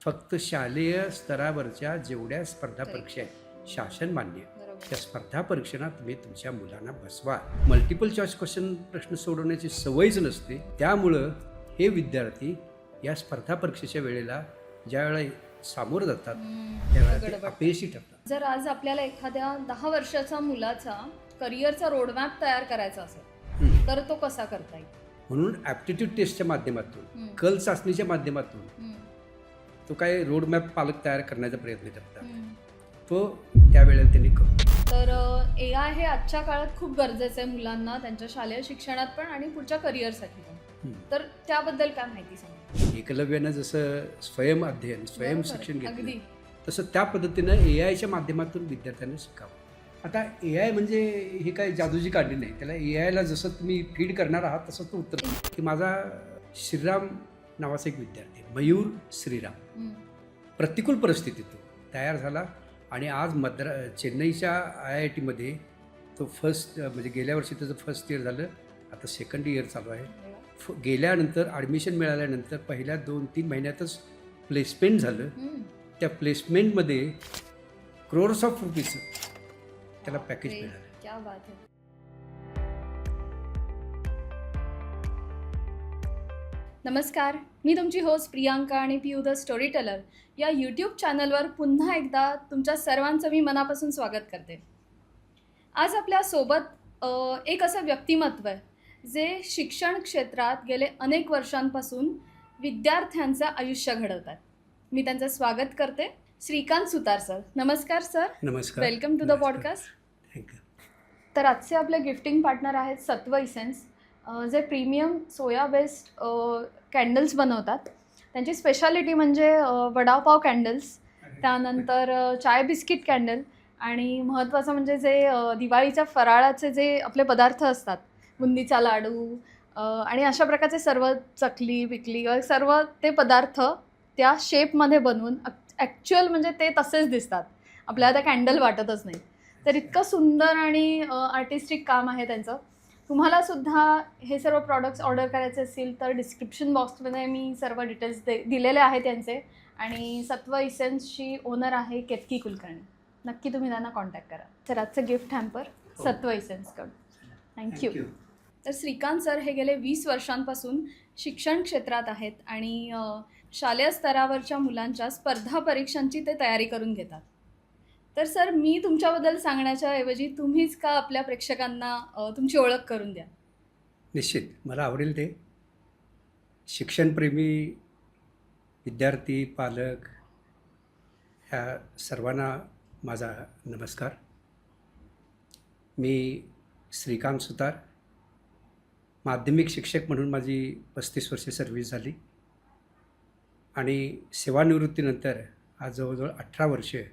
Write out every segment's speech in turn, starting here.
फक्त शालेय स्तरावरच्या जेवढ्या स्पर्धा Correct. परीक्षा आहेत शासन मान्य बरोबर. त्या स्पर्धा परीक्षेला तुम्ही तुमच्या मुलांना बसवा. मल्टिपल चॉईस क्वेश्चन प्रश्न सोडवण्याची सवयच नसते. त्यामुळं हे विद्यार्थी या स्पर्धा परीक्षेच्या वेळेला ज्या वेळेला सामोरं जातात त्यावेळेला ते गडबड. अपयशी ठरतात. जर आज आपल्याला एखाद्या 10 वर्षाच्या मुलाचा करिअरचा रोडमॅप तयार करायचा असेल हम्म. तर तो कसा करता येईल? म्हणून ॲप्टिट्यूड टेस्टच्या माध्यमातून हम्म. कल चाचणीच्या माध्यमातून हम्म. तो काय रोडमॅप पालक तयार करण्याचा प्रयत्न करतात. हम्म. तो त्यावेळेला त्यांनी करू. तर AI हे आजच्या काळात खूप गरजेचं आहे मुलांना त्यांच्या शालेय शिक्षणात पण आणि पुढच्या करिअरसाठी पण. हम्म. तर त्याबद्दल काय माहिती सांगा? एकलव्यानं जसं स्वयं अध्ययन स्वयं शिक्षण बरोबर. घेतलं अगदी. तसं त्या पद्धतीनं AI च्या माध्यमातून विद्यार्थ्यांना शिकावं. आता AI म्हणजे ही काही जादूची काढली नाही. त्याला AI ला जसं तुम्ही फीड करणार आहात तसं तो उत्तर देईल. की माझा श्रीराम नावाचा एक विद्यार्थी मयूर श्रीराम हम्म. प्रतिकूल परिस्थितीतून तयार झाला आणि आज चेन्नईच्या IIT मध्ये तो फर्स्ट म्हणजे गेल्या वर्षी त्याचं फर्स्ट इयर झालं, आता सेकंड इयर चालू आहे. गेल्यानंतर ॲडमिशन मिळाल्यानंतर पहिल्या 2-3 महिन्यातच प्लेसमेंट झालं. हम्म. त्या प्लेसमेंटमध्ये क्रोर्स ऑफ रुपीजचं त्याला पॅकेज बापरे, मिळालं. क्या बात आहे. नमस्कार, मी तुमची होस्ट प्रियांका आणि पियू द स्टोरी टेलर या यूट्यूब चॅनलवर पुन्हा एकदा तुमच्या सर्वांचं मी मनापासून स्वागत करते. आज आपल्यासोबत एक असं व्यक्तिमत्व आहे जे शिक्षण क्षेत्रात गेले अनेक वर्षांपासून विद्यार्थ्यांचं आयुष्य घडवतात. मी त्यांचं स्वागत करते. श्रीकांत सुतार सर. नमस्कार सर. नमस्कार. Welcome to the podcast. Thank you. तर आजचे आपले गिफ्टिंग पार्टनर आहेत सत्व इसेन्स, जे प्रीमियम सोया बेस्ड कॅन्डल्स बनवतात. त्यांची स्पेशालिटी म्हणजे वडापाव कॅन्डल्स, त्यानंतर चाय बिस्किट कॅन्डल आणि महत्त्वाचं म्हणजे जे दिवाळीच्या फराळाचे जे आपले पदार्थ असतात, बुंदीचा लाडू आणि अशा प्रकारचे सर्व चकली बिकली सर्व ते पदार्थ त्या शेपमध्ये बनवून ॲक्च्युअल म्हणजे ते तसेच दिसतात, आपल्याला त्या कॅन्डल वाटतच नाही. तर इतकं सुंदर आणि आर्टिस्टिक काम आहे त्यांचं. तुम्हाला सुद्धा हे सर्व प्रॉडक्ट्स ऑर्डर करायचे असतील तर डिस्क्रिप्शन बॉक्समध्ये मी सर्व डिटेल्स दिलेले आहेत त्यांचे. आणि सत्व इसेन्सची ओनर आहे केतकी कुलकर्णी. नक्की तुम्ही त्यांना कॉन्टॅक्ट करा. तर आजचं गिफ्ट हॅम्पर सत्व इसेन्सकडून. थँक्यू. तर श्रीकांत सर हे गेले 20 वर्षांपासून शिक्षण क्षेत्रात आहेत आणि शालेय स्तरावरच्या मुलांच्या स्पर्धा परीक्षांची ते तयारी करून घेतात. तर सर, मी तुमच्याबद्दल सांगण्याच्या ऐवजी तुम्हीच का आपल्या प्रेक्षकांना तुमची ओळख करून द्या. निश्चित मला आवडेल ते. शिक्षणप्रेमी विद्यार्थी पालक ह्या सर्वांना माझा नमस्कार. मी श्रीकांत सुतार, माध्यमिक शिक्षक म्हणून माझी 35 वर्षे सर्व्हिस झाली आणि सेवानिवृत्तीनंतर आज जवळजवळ 18 वर्षे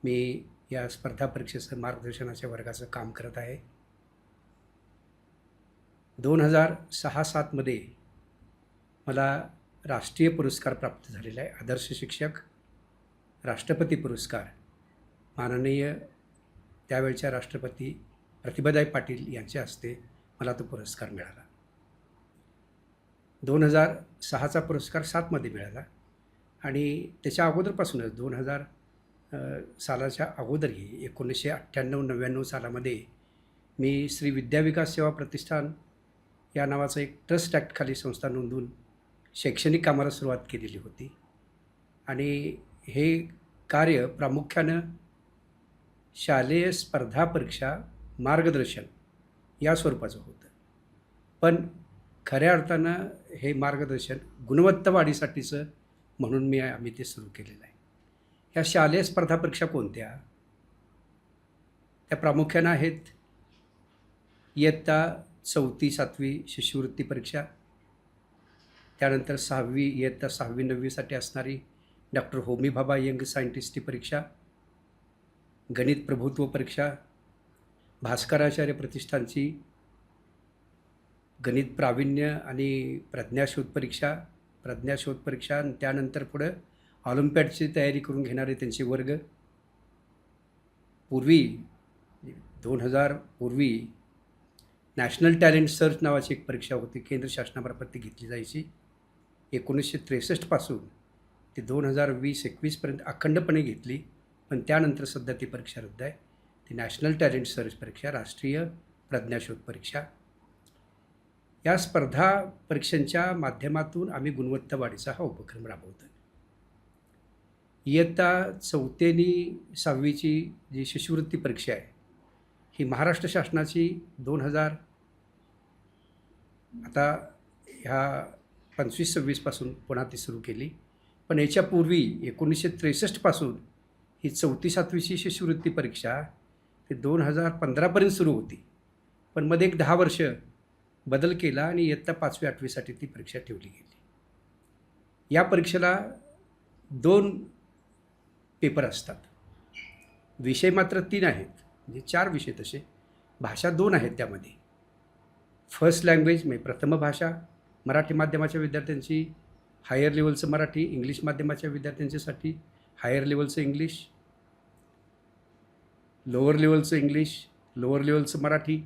मी या स्पर्धा परीक्षेचं मार्गदर्शनाच्या वर्गाचं काम करत आहे. 2006-07 मध्ये मला राष्ट्रीय पुरस्कार प्राप्त झालेला आहे. आदर्श शिक्षक राष्ट्रपती पुरस्कार माननीय त्यावेळच्या राष्ट्रपती प्रतिभाताई पाटील यांच्या हस्ते मला तो पुरस्कार मिळाला. 2006चा पुरस्कार 7 मध्ये मिळाला आणि त्याच्या अगोदरपासूनच 2000 सालाच्या अगोदरही 1998-99 सालामध्ये मी श्री विद्याविकास सेवा प्रतिष्ठान या नावाचं एक ट्रस्ट ॲक्टखाली संस्था नोंदवून शैक्षणिक कामाला सुरुवात केलेली होती आणि हे कार्य प्रामुख्यानं शालेय स्पर्धा परीक्षा मार्गदर्शन या स्वरूपाचं होतं. पण खऱ्या अर्थानं हे मार्गदर्शन गुणवत्ता वाढीसाठीचं म्हणून आम्ही ते सुरू केलेलं आहे. ह्या शालेय स्पर्धा परीक्षा कोणत्या? त्या प्रामुख्यानं आहेत इयत्ता 4वी-7वी शिष्यवृत्ती परीक्षा, त्यानंतर 6वी इयत्ता 6वी-9वीसाठी असणारी डॉक्टर होमी भाभा यंग सायंटिस्टची परीक्षा, गणित प्रभुत्व परीक्षा, भास्कराचार्य प्रतिष्ठानची गणित प्रावीण्य आणि प्रज्ञाशोध परीक्षा आणि त्यानंतर पुढं ऑलिम्पियाडची तयारी करून घेणारे त्यांचे वर्ग. पूर्वी 2000 पूर्वी नॅशनल टॅलेंट सर्च नावाची एक परीक्षा होती, केंद्र शासनामार्फत ती घेतली जायची. 1963 पासून ती 2020-21पर्यंत अखंडपणे घेतली, पण त्यानंतर सध्या ती परीक्षा रद्द आहे. ती नॅशनल टॅलेंट सर्च परीक्षा, राष्ट्रीय प्रज्ञाशोध परीक्षा. या स्पर्धा परीक्षांच्या माध्यमातून आम्ही गुणवत्ता वाढीचा हा उपक्रम राबवतो. इयत्ता 4थी आणि 6वीची जी शिष्यवृत्ती परीक्षा आहे ही महाराष्ट्र शासनाची 2000 आता ह्या 25-26पासून पुन्हा ती सुरू केली, पण याच्यापूर्वी 1963पासून ही 4थी-7वीची शिष्यवृत्ती परीक्षा ते 2015पर्यंत सुरू होती, पण मध्ये एक 10 वर्ष बदल केला आणि इयत्ता 5वी-8वीसाठी ती परीक्षा ठेवली गेली. या परीक्षेला 2 पेपर असतात. विषय मात्र 3 आहेत, म्हणजे 4 विषय तसे. भाषा 2 आहेत त्यामध्ये. फर्स्ट लँग्वेज म्हणजे प्रथम भाषा मराठी माध्यमाच्या विद्यार्थ्यांची, हायर लेवलचं मराठी, इंग्लिश माध्यमाच्या विद्यार्थ्यांच्यासाठी हायर लेवलचं इंग्लिश, लोअर लेवलचं इंग्लिश, लोअर लेवलचं मराठी,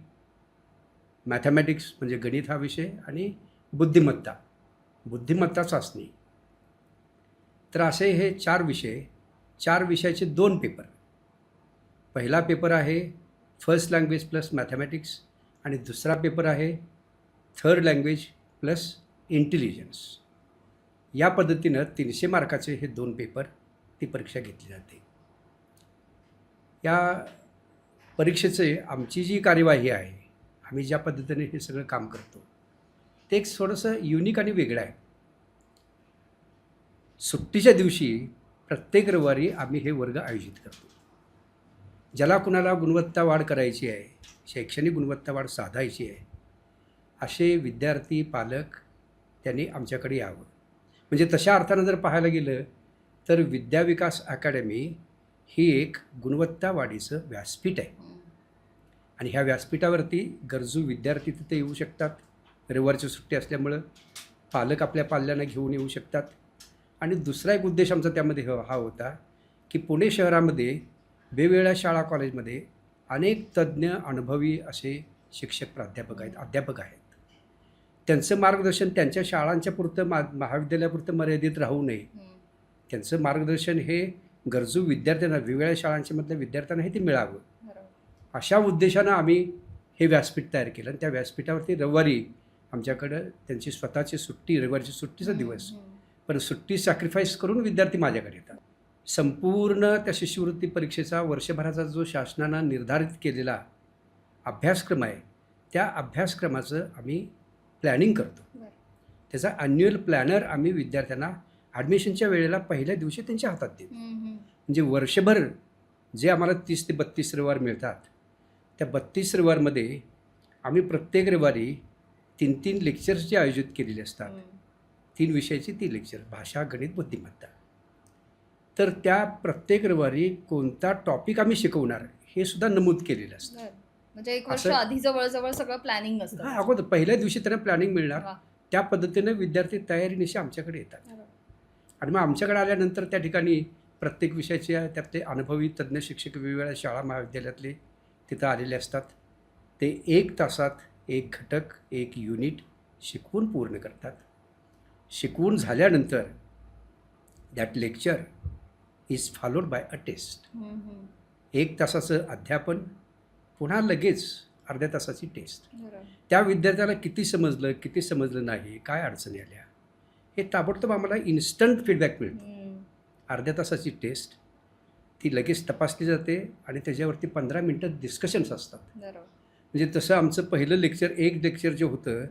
मॅथमॅटिक्स म्हणजे गणित हा विषय, आणि बुद्धिमत्ता चाचणी. तर असे हे 4 विषय, 4 विषयाचे 2 पेपर. पहिला पेपर आहे फर्स्ट लँग्वेज प्लस मॅथमॅटिक्स आणि दुसरा पेपर आहे थर्ड लँग्वेज प्लस इंटेलिजन्स. या पद्धतीनं 300 मार्काचे हे 2 पेपर ती परीक्षा घेतली जाते. या परीक्षेचे आमची जी कार्यवाही आहे, आम्ही ज्या पद्धतीने हे सगळं काम करतो ते एक थोडंसं युनिक आणि वेगळं आहे. सुट्टीच्या दिवशी प्रत्येक रविवारी आम्ही हे वर्ग आयोजित करतो. ज्याला कुणाला गुणवत्ता वाढ करायची आहे, शैक्षणिक गुणवत्ता वाढ साधायची आहे, असे विद्यार्थी पालक त्यांनी आमच्याकडे यावं. म्हणजे तशा अर्थानं जर पाहायला गेलं तर विद्याविकास अकॅडमी ही एक गुणवत्ता वाढीचं व्यासपीठ आहे, आणि ह्या व्यासपीठावरती गरजू विद्यार्थी तिथे येऊ शकतात. रविवारची सुट्टी असल्यामुळं पालक आपल्या पाल्यांना घेऊन येऊ शकतात. आणि दुसरा एक उद्देश आमचा त्यामध्ये हा होता की पुणे शहरामध्ये वेगवेगळ्या शाळा कॉलेजमध्ये अनेक तज्ज्ञ अनुभवी असे शिक्षक प्राध्यापक आहेत, अध्यापक आहेत. त्यांचं मार्गदर्शन त्यांच्या शाळांच्या पुरतं महाविद्यालयापुरतं मर्यादित राहू नये. त्यांचं मार्गदर्शन हे गरजू विद्यार्थ्यांना, वेगवेगळ्या शाळांच्यामधल्या विद्यार्थ्यांना हे ते मिळावं. अशा उद्देशानं आम्ही हे व्यासपीठ तयार केलं, आणि त्या व्यासपीठावरती रविवारी आमच्याकडं त्यांची स्वतःची सुट्टी, रविवारची सुट्टीचा दिवस, पण सुट्टी सॅक्रिफाईस करून विद्यार्थी माझ्याकडे येतात. संपूर्ण त्या शिष्यवृत्ती परीक्षेचा वर्षभराचा जो शासनानं निर्धारित केलेला अभ्यासक्रम आहे, त्या अभ्यासक्रमाचं आम्ही प्लॅनिंग करतो. त्याचा ॲन्युअल प्लॅनर आम्ही विद्यार्थ्यांना ॲडमिशनच्या वेळेला पहिल्या दिवशी त्यांच्या हातात देतो. म्हणजे वर्षभर जे आम्हाला 30 ते 32 रविवार मिळतात, त्या 32 रविवारमध्ये आम्ही प्रत्येक रविवारी 3-3 लेक्चर्सचे आयोजित केलेले असतात. 3 विषयाची 3 लेक्चर, भाषा, गणित, बुद्धिमत्ता. तर त्या प्रत्येक रविवारी कोणता टॉपिक आम्ही शिकवणार हे सुद्धा नमूद केलेलं असतं. म्हणजे एक वर्ष आधी जवळ सगळं प्लॅनिंग असतं. हां, अगोदर पहिल्या दिवशी त्यांना प्लॅनिंग मिळणार. त्या पद्धतीनं विद्यार्थी तयारीनिशी आमच्याकडे येतात, आणि मग आमच्याकडे आल्यानंतर त्या ठिकाणी प्रत्येक विषयाचे त्यातले अनुभवी तज्ज्ञ शिक्षक वेगवेगळ्या शाळा महाविद्यालयातले तिथं आलेले असतात. ते 1 तासात 1 घटक, 1 युनिट शिकवून पूर्ण करतात. शिकवून झाल्यानंतर that lecture is followed by a test. 1 तासाचं अध्यापन, पुन्हा लगेच अर्ध्या तासाची टेस्ट. त्या विद्यार्थ्याला किती समजलं नाही, काय अडचणी आल्या, हे ताबडतोब आम्हाला इन्स्टंट फीडबॅक मिळतो. अर्ध्या तासाची टेस्ट, ती लगेच तपासली जाते, आणि त्याच्यावरती 15 मिनटं डिस्कशन्स असतात. म्हणजे तसं आमचं पहिलं लेक्चर, एक लेक्चर जे होतं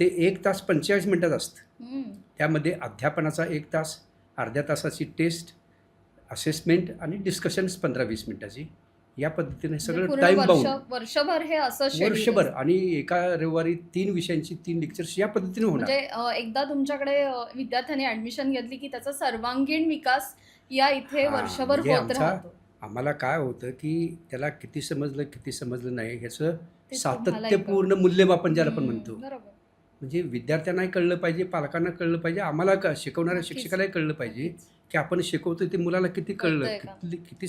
ते 1 तास 45 मिनटात असतं. त्यामध्ये अध्यापनाचा 1 तास, अर्ध्या तासाची टेस्ट, असेसमेंट आणि डिस्कशन्स 15-20 मिनटाची. या पद्धतीने सगळं टाईम बाउंड वर्षभर हे असं वर्षभर, आणि एका रविवारी 3 विषयांची 3 लेक्चर्स या पद्धतीने होणार. म्हणजे एकदा तुमच्याकडे विद्यार्थ्यांनी ऍडमिशन घेतली की त्याचा सर्वांगीण विकास या इथे वर्षभर होत राहतो. आम्हाला काय होतं की त्याला किती समजलं नाही ह्याचं सातत्यपूर्ण मूल्यमापन ज्याला आपण म्हणतो. म्हणजे विद्यार्थ्यांनाही कळलं पाहिजे, पालकांना कळलं पाहिजे, आम्हाला शिकवणाऱ्या शिक्षकालाही कळलं पाहिजे की आपण शिकवतो ते मुलाला किती कळलं, किती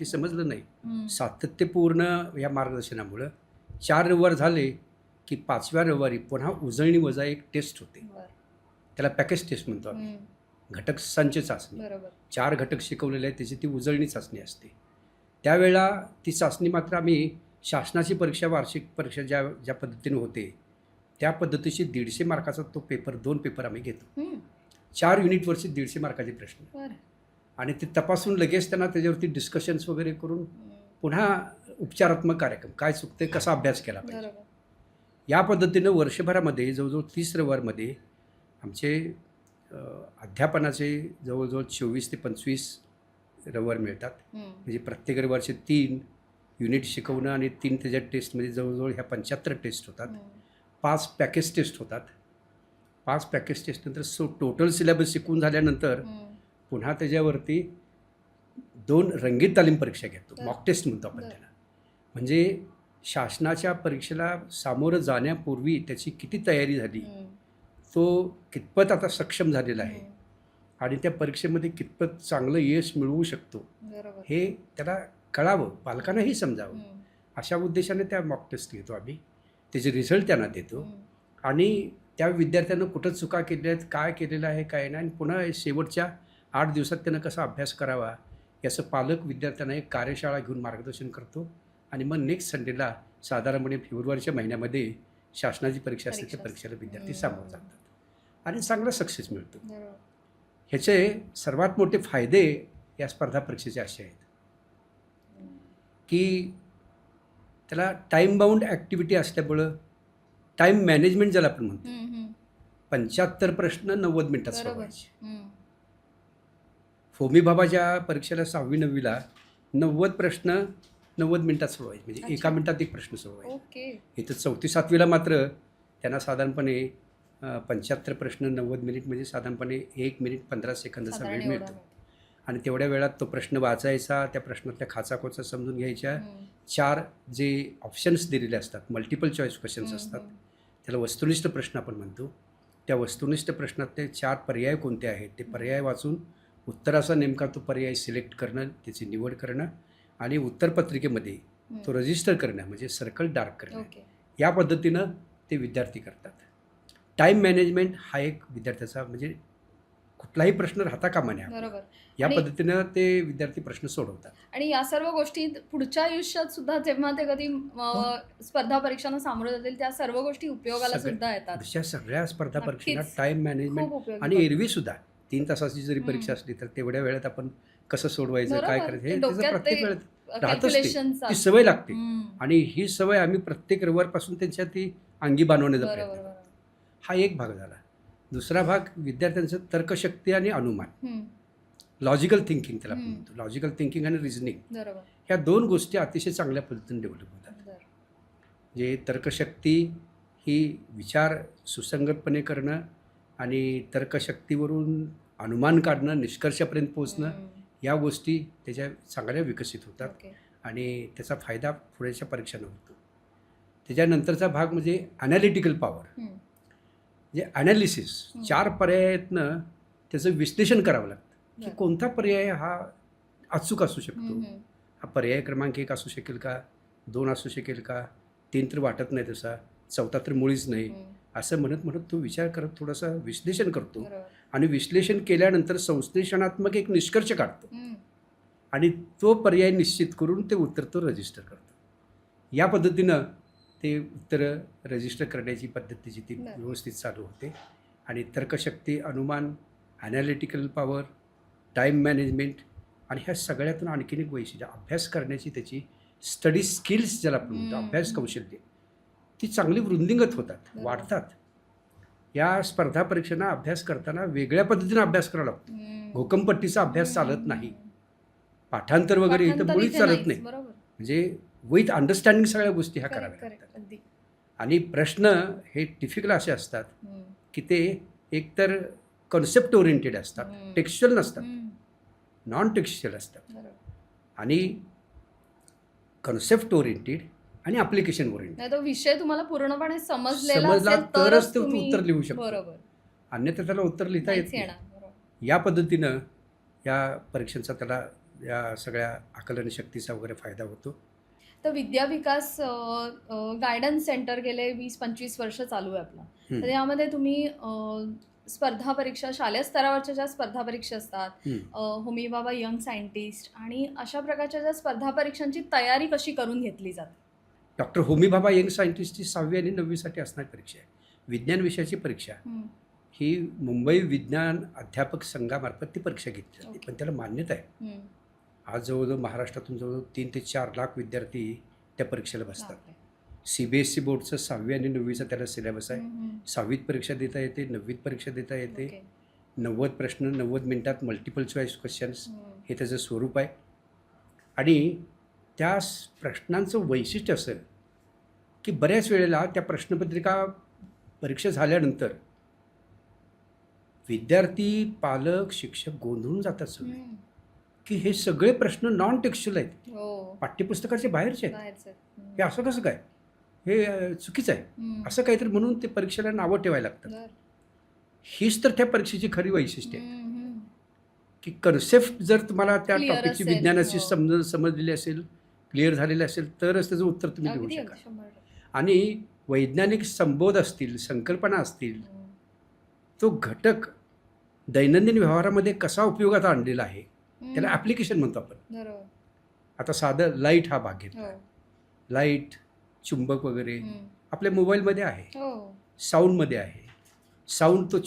समजलं नाही. सातत्यपूर्ण या मार्गदर्शनामुळं 4 रविवार झाले की 5व्या रविवारी पुन्हा उजळणी वजा एक टेस्ट होते. त्याला पॅकेज टेस्ट म्हणतो आम्ही. घटक संच चाचणी, बरोबर. 4 घटक शिकवलेले आहेत त्याची ती उजळणी चाचणी असते. त्यावेळेला ती चाचणी मात्र आम्ही शासनाची परीक्षा, वार्षिक परीक्षा ज्या ज्या पद्धतीने होते त्या पद्धतीची 150 मार्काचा तो पेपर, 2 पेपर आम्ही घेतो. 4 युनिटवरचे 150 मार्काचे प्रश्न बरं. आणि ते तपासून लगेच त्यांना त्याच्यावरती डिस्कशन्स वगैरे करून पुन्हा उपचारात्मक कार्यक्रम, काय चुकते, कसा अभ्यास केला पाहिजे, बरोबर. या पद्धतीनं वर्षभरामध्ये जवळजवळ 30 रविवारमध्ये आमचे अध्यापनाचे जवळजवळ 24 ते 25 रविवार मिळतात. म्हणजे प्रत्येक रविवारचे 3 युनिट शिकवणं आणि 3 त्याच्या टेस्टमध्ये जवळजवळ ह्या 75 टेस्ट होतात. 5 पॅकेज टेस्ट होतात. 5 पॅकेज टेस्टनंतर टोटल सिलेबस शिकून झाल्यानंतर पुन्हा त्याच्यावरती 2 रंगीत तालीम परीक्षा घेतो, मॉक टेस्ट म्हणतो आपण त्याला. म्हणजे शासनाच्या परीक्षेला सामोरं जाण्यापूर्वी त्याची किती तयारी झाली, तो कितपत आता सक्षम झालेला आहे आणि त्या परीक्षेमध्ये कितपत चांगलं यश मिळवू शकतो हे त्याला कळावं, पालकांनाही समजावं, अशा उद्देशाने त्या मॉक टेस्ट घेतो आम्ही. त्याचे रिझल्ट त्यांना देतो आणि त्या विद्यार्थ्यांना कुठं चुका केल्या आहेत, काय केलेलं आहे, काय नाही, आणि पुन्हा शेवटच्या 8 दिवसात त्यांना कसा अभ्यास करावा याचं पालक विद्यार्थ्यांना एक कार्यशाळा घेऊन मार्गदर्शन करतो. आणि मग नेक्स्ट संडेला साधारणपणे फेब्रुवारीच्या महिन्यामध्ये शासनाची परीक्षा असते, त्या परीक्षेला विद्यार्थी सामोरं जातात आणि चांगला सक्सेस मिळतो. ह्याचे सर्वात मोठे फायदे या स्पर्धा परीक्षेचे असे आहेत की त्याला टाईम बाउंड ॲक्टिव्हिटी असल्यामुळं टाईम मॅनेजमेंट ज्याला आपण म्हणतो, 75 प्रश्न 90 मिनिटात सोडवायचे. फोमी बाबाच्या परीक्षेला 6वी 9वीला 90 प्रश्न 90 मिनिटात सोडवायचे, म्हणजे एका मिनिटात एक प्रश्न सोडवायचे. इथं 4थी 7वीला मात्र त्यांना साधारणपणे 75 प्रश्न 90 मिनिट म्हणजे साधारणपणे 1 मिनिट 15 सेकंदाचा वेळ मिळतो आणि तेवढ्या वेळात तो प्रश्न वाचायचा, त्या प्रश्नातल्या खाचाखोचा समजून घ्यायच्या. 4 जे ऑप्शन्स दिलेले असतात, मल्टिपल चॉईस क्वेश्चन्स असतात, त्याला वस्तुनिष्ठ प्रश्न आपण म्हणतो. त्या वस्तुनिष्ठ प्रश्नातले 4 पर्याय कोणते आहेत ते पर्याय वाचून उत्तराचा नेमका तो पर्याय सिलेक्ट करणं, त्याची निवड करणं आणि उत्तरपत्रिकेमध्ये तो रजिस्टर करणं, म्हणजे सर्कल डार्क करणं, या पद्धतीनं ते विद्यार्थी करतात. टाईम मॅनेजमेंट हा एक विद्यार्थ्याचा, म्हणजे कुठलाही प्रश्न राहता कामा नये, या पद्धतीनं ते विद्यार्थी प्रश्न सोडवतात. आणि या सर्व गोष्टी पुढच्या आयुष्यात सुद्धा जेव्हा ते कधी स्पर्धा परीक्षांना सामोरं जातील त्या सर्व गोष्टी उपयोगाला सुद्धा येतात. अशा सगळ्या स्पर्धा परीक्षांना टाईम मॅनेजमेंट आणि एरवी सुद्धा 3 तासाची जरी परीक्षा असली तर तेवढ्या वेळात आपण कसं सोडवायचं, काय करायचं, हे त्याचं प्रत्येक वेळेत राहतच, ती सवय लागते. आणि ही सवय आम्ही प्रत्येक रविवारपासून त्यांच्या ती अंगी बांधवण्याचा प्रयत्न करतो. हा एक भाग झाला. दुसरा भाग विद्यार्थ्यांचं तर्कशक्ती आणि अनुमान, लॉजिकल थिंकिंग त्याला आपण म्हणतो. लॉजिकल थिंकिंग आणि रिझनिंग, ह्या 2 गोष्टी अतिशय चांगल्या पद्धतीने डेव्हलप होतात. जे तर्कशक्ती ही विचार सुसंगतपणे करणं आणि तर्कशक्तीवरून अनुमान काढणं, निष्कर्षापर्यंत पोहोचणं, या गोष्टी त्याच्या चांगल्या विकसित होतात आणि त्याचा फायदा पुढच्या परीक्षांना होतो. त्याच्यानंतरचा भाग म्हणजे ॲनालिटिकल पॉवर, म्हणजे ॲनालिसिस. 4 पर्यायातनं त्याचं विश्लेषण करावं लागतं की कोणता पर्याय हा अचूक असू शकतो, हा पर्याय क्रमांक 1 असू शकेल का, 2 असू शकेल का, 3 तर वाटत नाही तसा, 4था तर मुळीच नाही, असं म्हणत म्हणत तो विचार करत थोडंसं विश्लेषण करतो आणि विश्लेषण केल्यानंतर संश्लेषणात्मक एक निष्कर्ष काढतो आणि तो पर्याय निश्चित करून ते उत्तर तो रजिस्टर करतो. या पद्धतीनं ते उत्तरं रजिस्टर करण्याची पद्धतीची ती व्यवस्थित चालू होते आणि तर्कशक्ती, अनुमान, ॲनालिटिकल पॉवर, टाईम मॅनेजमेंट आणि ह्या सगळ्यातून आणखीन एक वैशिष्ट्य, अभ्यास करण्याची त्याची स्टडी स्किल्स ज्याला आपण म्हणतो, अभ्यास कौशल्य, ती चांगली वृद्धिंगत होतात, वाढतात. या स्पर्धा परीक्षांना अभ्यास करताना वेगळ्या पद्धतीनं अभ्यास करावा लागतो. घोकमपट्टीचा अभ्यास चालत नाही, पाठांतर वगैरे इथं मुळीच चालत नाही. म्हणजे विथ अंडरस्टँडिंग सगळ्या गोष्टी ह्या कराव्या लागतात. आणि प्रश्न हे टिपिकल असे असतात की ते एकतर कॉन्सेप्ट ओरिएंटेड असतात, टेक्स्च्युअल नसतात, नॉन टेक्स्च्युअल असतात, आणि कॉन्सेप्ट ओरिएंटेड आणि ॲप्लिकेशन ओरिएंटेड. तो विषय तुम्हाला पूर्णपणे समजला तरच तो उत्तर लिहू शकतो, अन्यथा त्याला उत्तर लिहिता येत नाही. या पद्धतीनं या परीक्षांचा त्याला या सगळ्या आकलन शक्तीचा वगैरे फायदा होतो. तर विद्या विकास गायडन्स सेंटर गेले 20-25 वर्ष चालू आहे आपला, तर यामध्ये तुम्ही स्पर्धा परीक्षा, शालेय स्तरावरच्या ज्या स्पर्धा परीक्षा असतात, हं. होमी भाभा यंग सायंटिस्ट आणि अशा प्रकारच्या ज्या स्पर्धा परीक्षांची तयारी कशी करून घेतली जाते? डॉक्टर होमी भाभा यंग सायंटिस्टची 6वी आणि 9वीसाठी असणारी परीक्षा आहे. विज्ञान विषयाची परीक्षा हं. ही मुंबई विज्ञान अध्यापक संघामार्फत ती परीक्षा घेतली जाते. ओके. पण त्याला मान्यता आहे. हं. आज जवळजवळ महाराष्ट्रातून जवळजवळ 3 ते 4 लाख विद्यार्थी त्या परीक्षेला बसतात. बापरे. CBSE बोर्डचं 6वी आणि 9वीचा त्याला सिलेबस आहे. हं, हं. 6वीत परीक्षा देता येते, 9वीत परीक्षा देता येते. ओके. 90 प्रश्न 90 मिनिटात मल्टिपल चॉईस क्वेश्चन्स हं. हे त्याचं स्वरूप आहे. आणि त्या प्रश्नांचं वैशिष्ट्य असं की बऱ्याच वेळेला त्या प्रश्नपत्रिका परीक्षा झाल्यानंतर विद्यार्थी, पालक, शिक्षक गोंधळून जातात सगळे, हं. की हे सगळे प्रश्न नॉन टेक्स्च्युअल आहेत, हो. पाठ्यपुस्तकाचे बाहेरचे आहेत. बाहेरचं. हं. हे असं कसं काय? हे चुकीचं आहे. हं. असं काहीतरी म्हणून ते परीक्षेला नावं ठेवायला लागतात. बरं. हीच तर त्या परीक्षेची खरी वैशिष्ट्य आहे, हं, हं. की कन्सेप्ट जर तुम्हाला त्या Clear टॉपिकची असेल, विज्ञानाची हो. समजलेली असेल, क्लिअर झालेली असेल, तरच त्याचं उत्तर तुम्ही देऊ अगदी, शकाल. अगदी 100%. आणि वैज्ञानिक संबोध असतील, संकल्पना असतील, हं. तो घटक दैनंदिन व्यवहारामध्ये कसा उपयोगात आणलेला आहे त्याला हं. ॲप्लिकेशन म्हणतो आपण. बरोबर. आता साधं लाईट हा भाग घेतला. हो. लाईट, चुंबक वगैरे हं. आपल्या मोबाईलमध्ये आहे, हो. साऊंडमध्ये आहे. साऊंड तो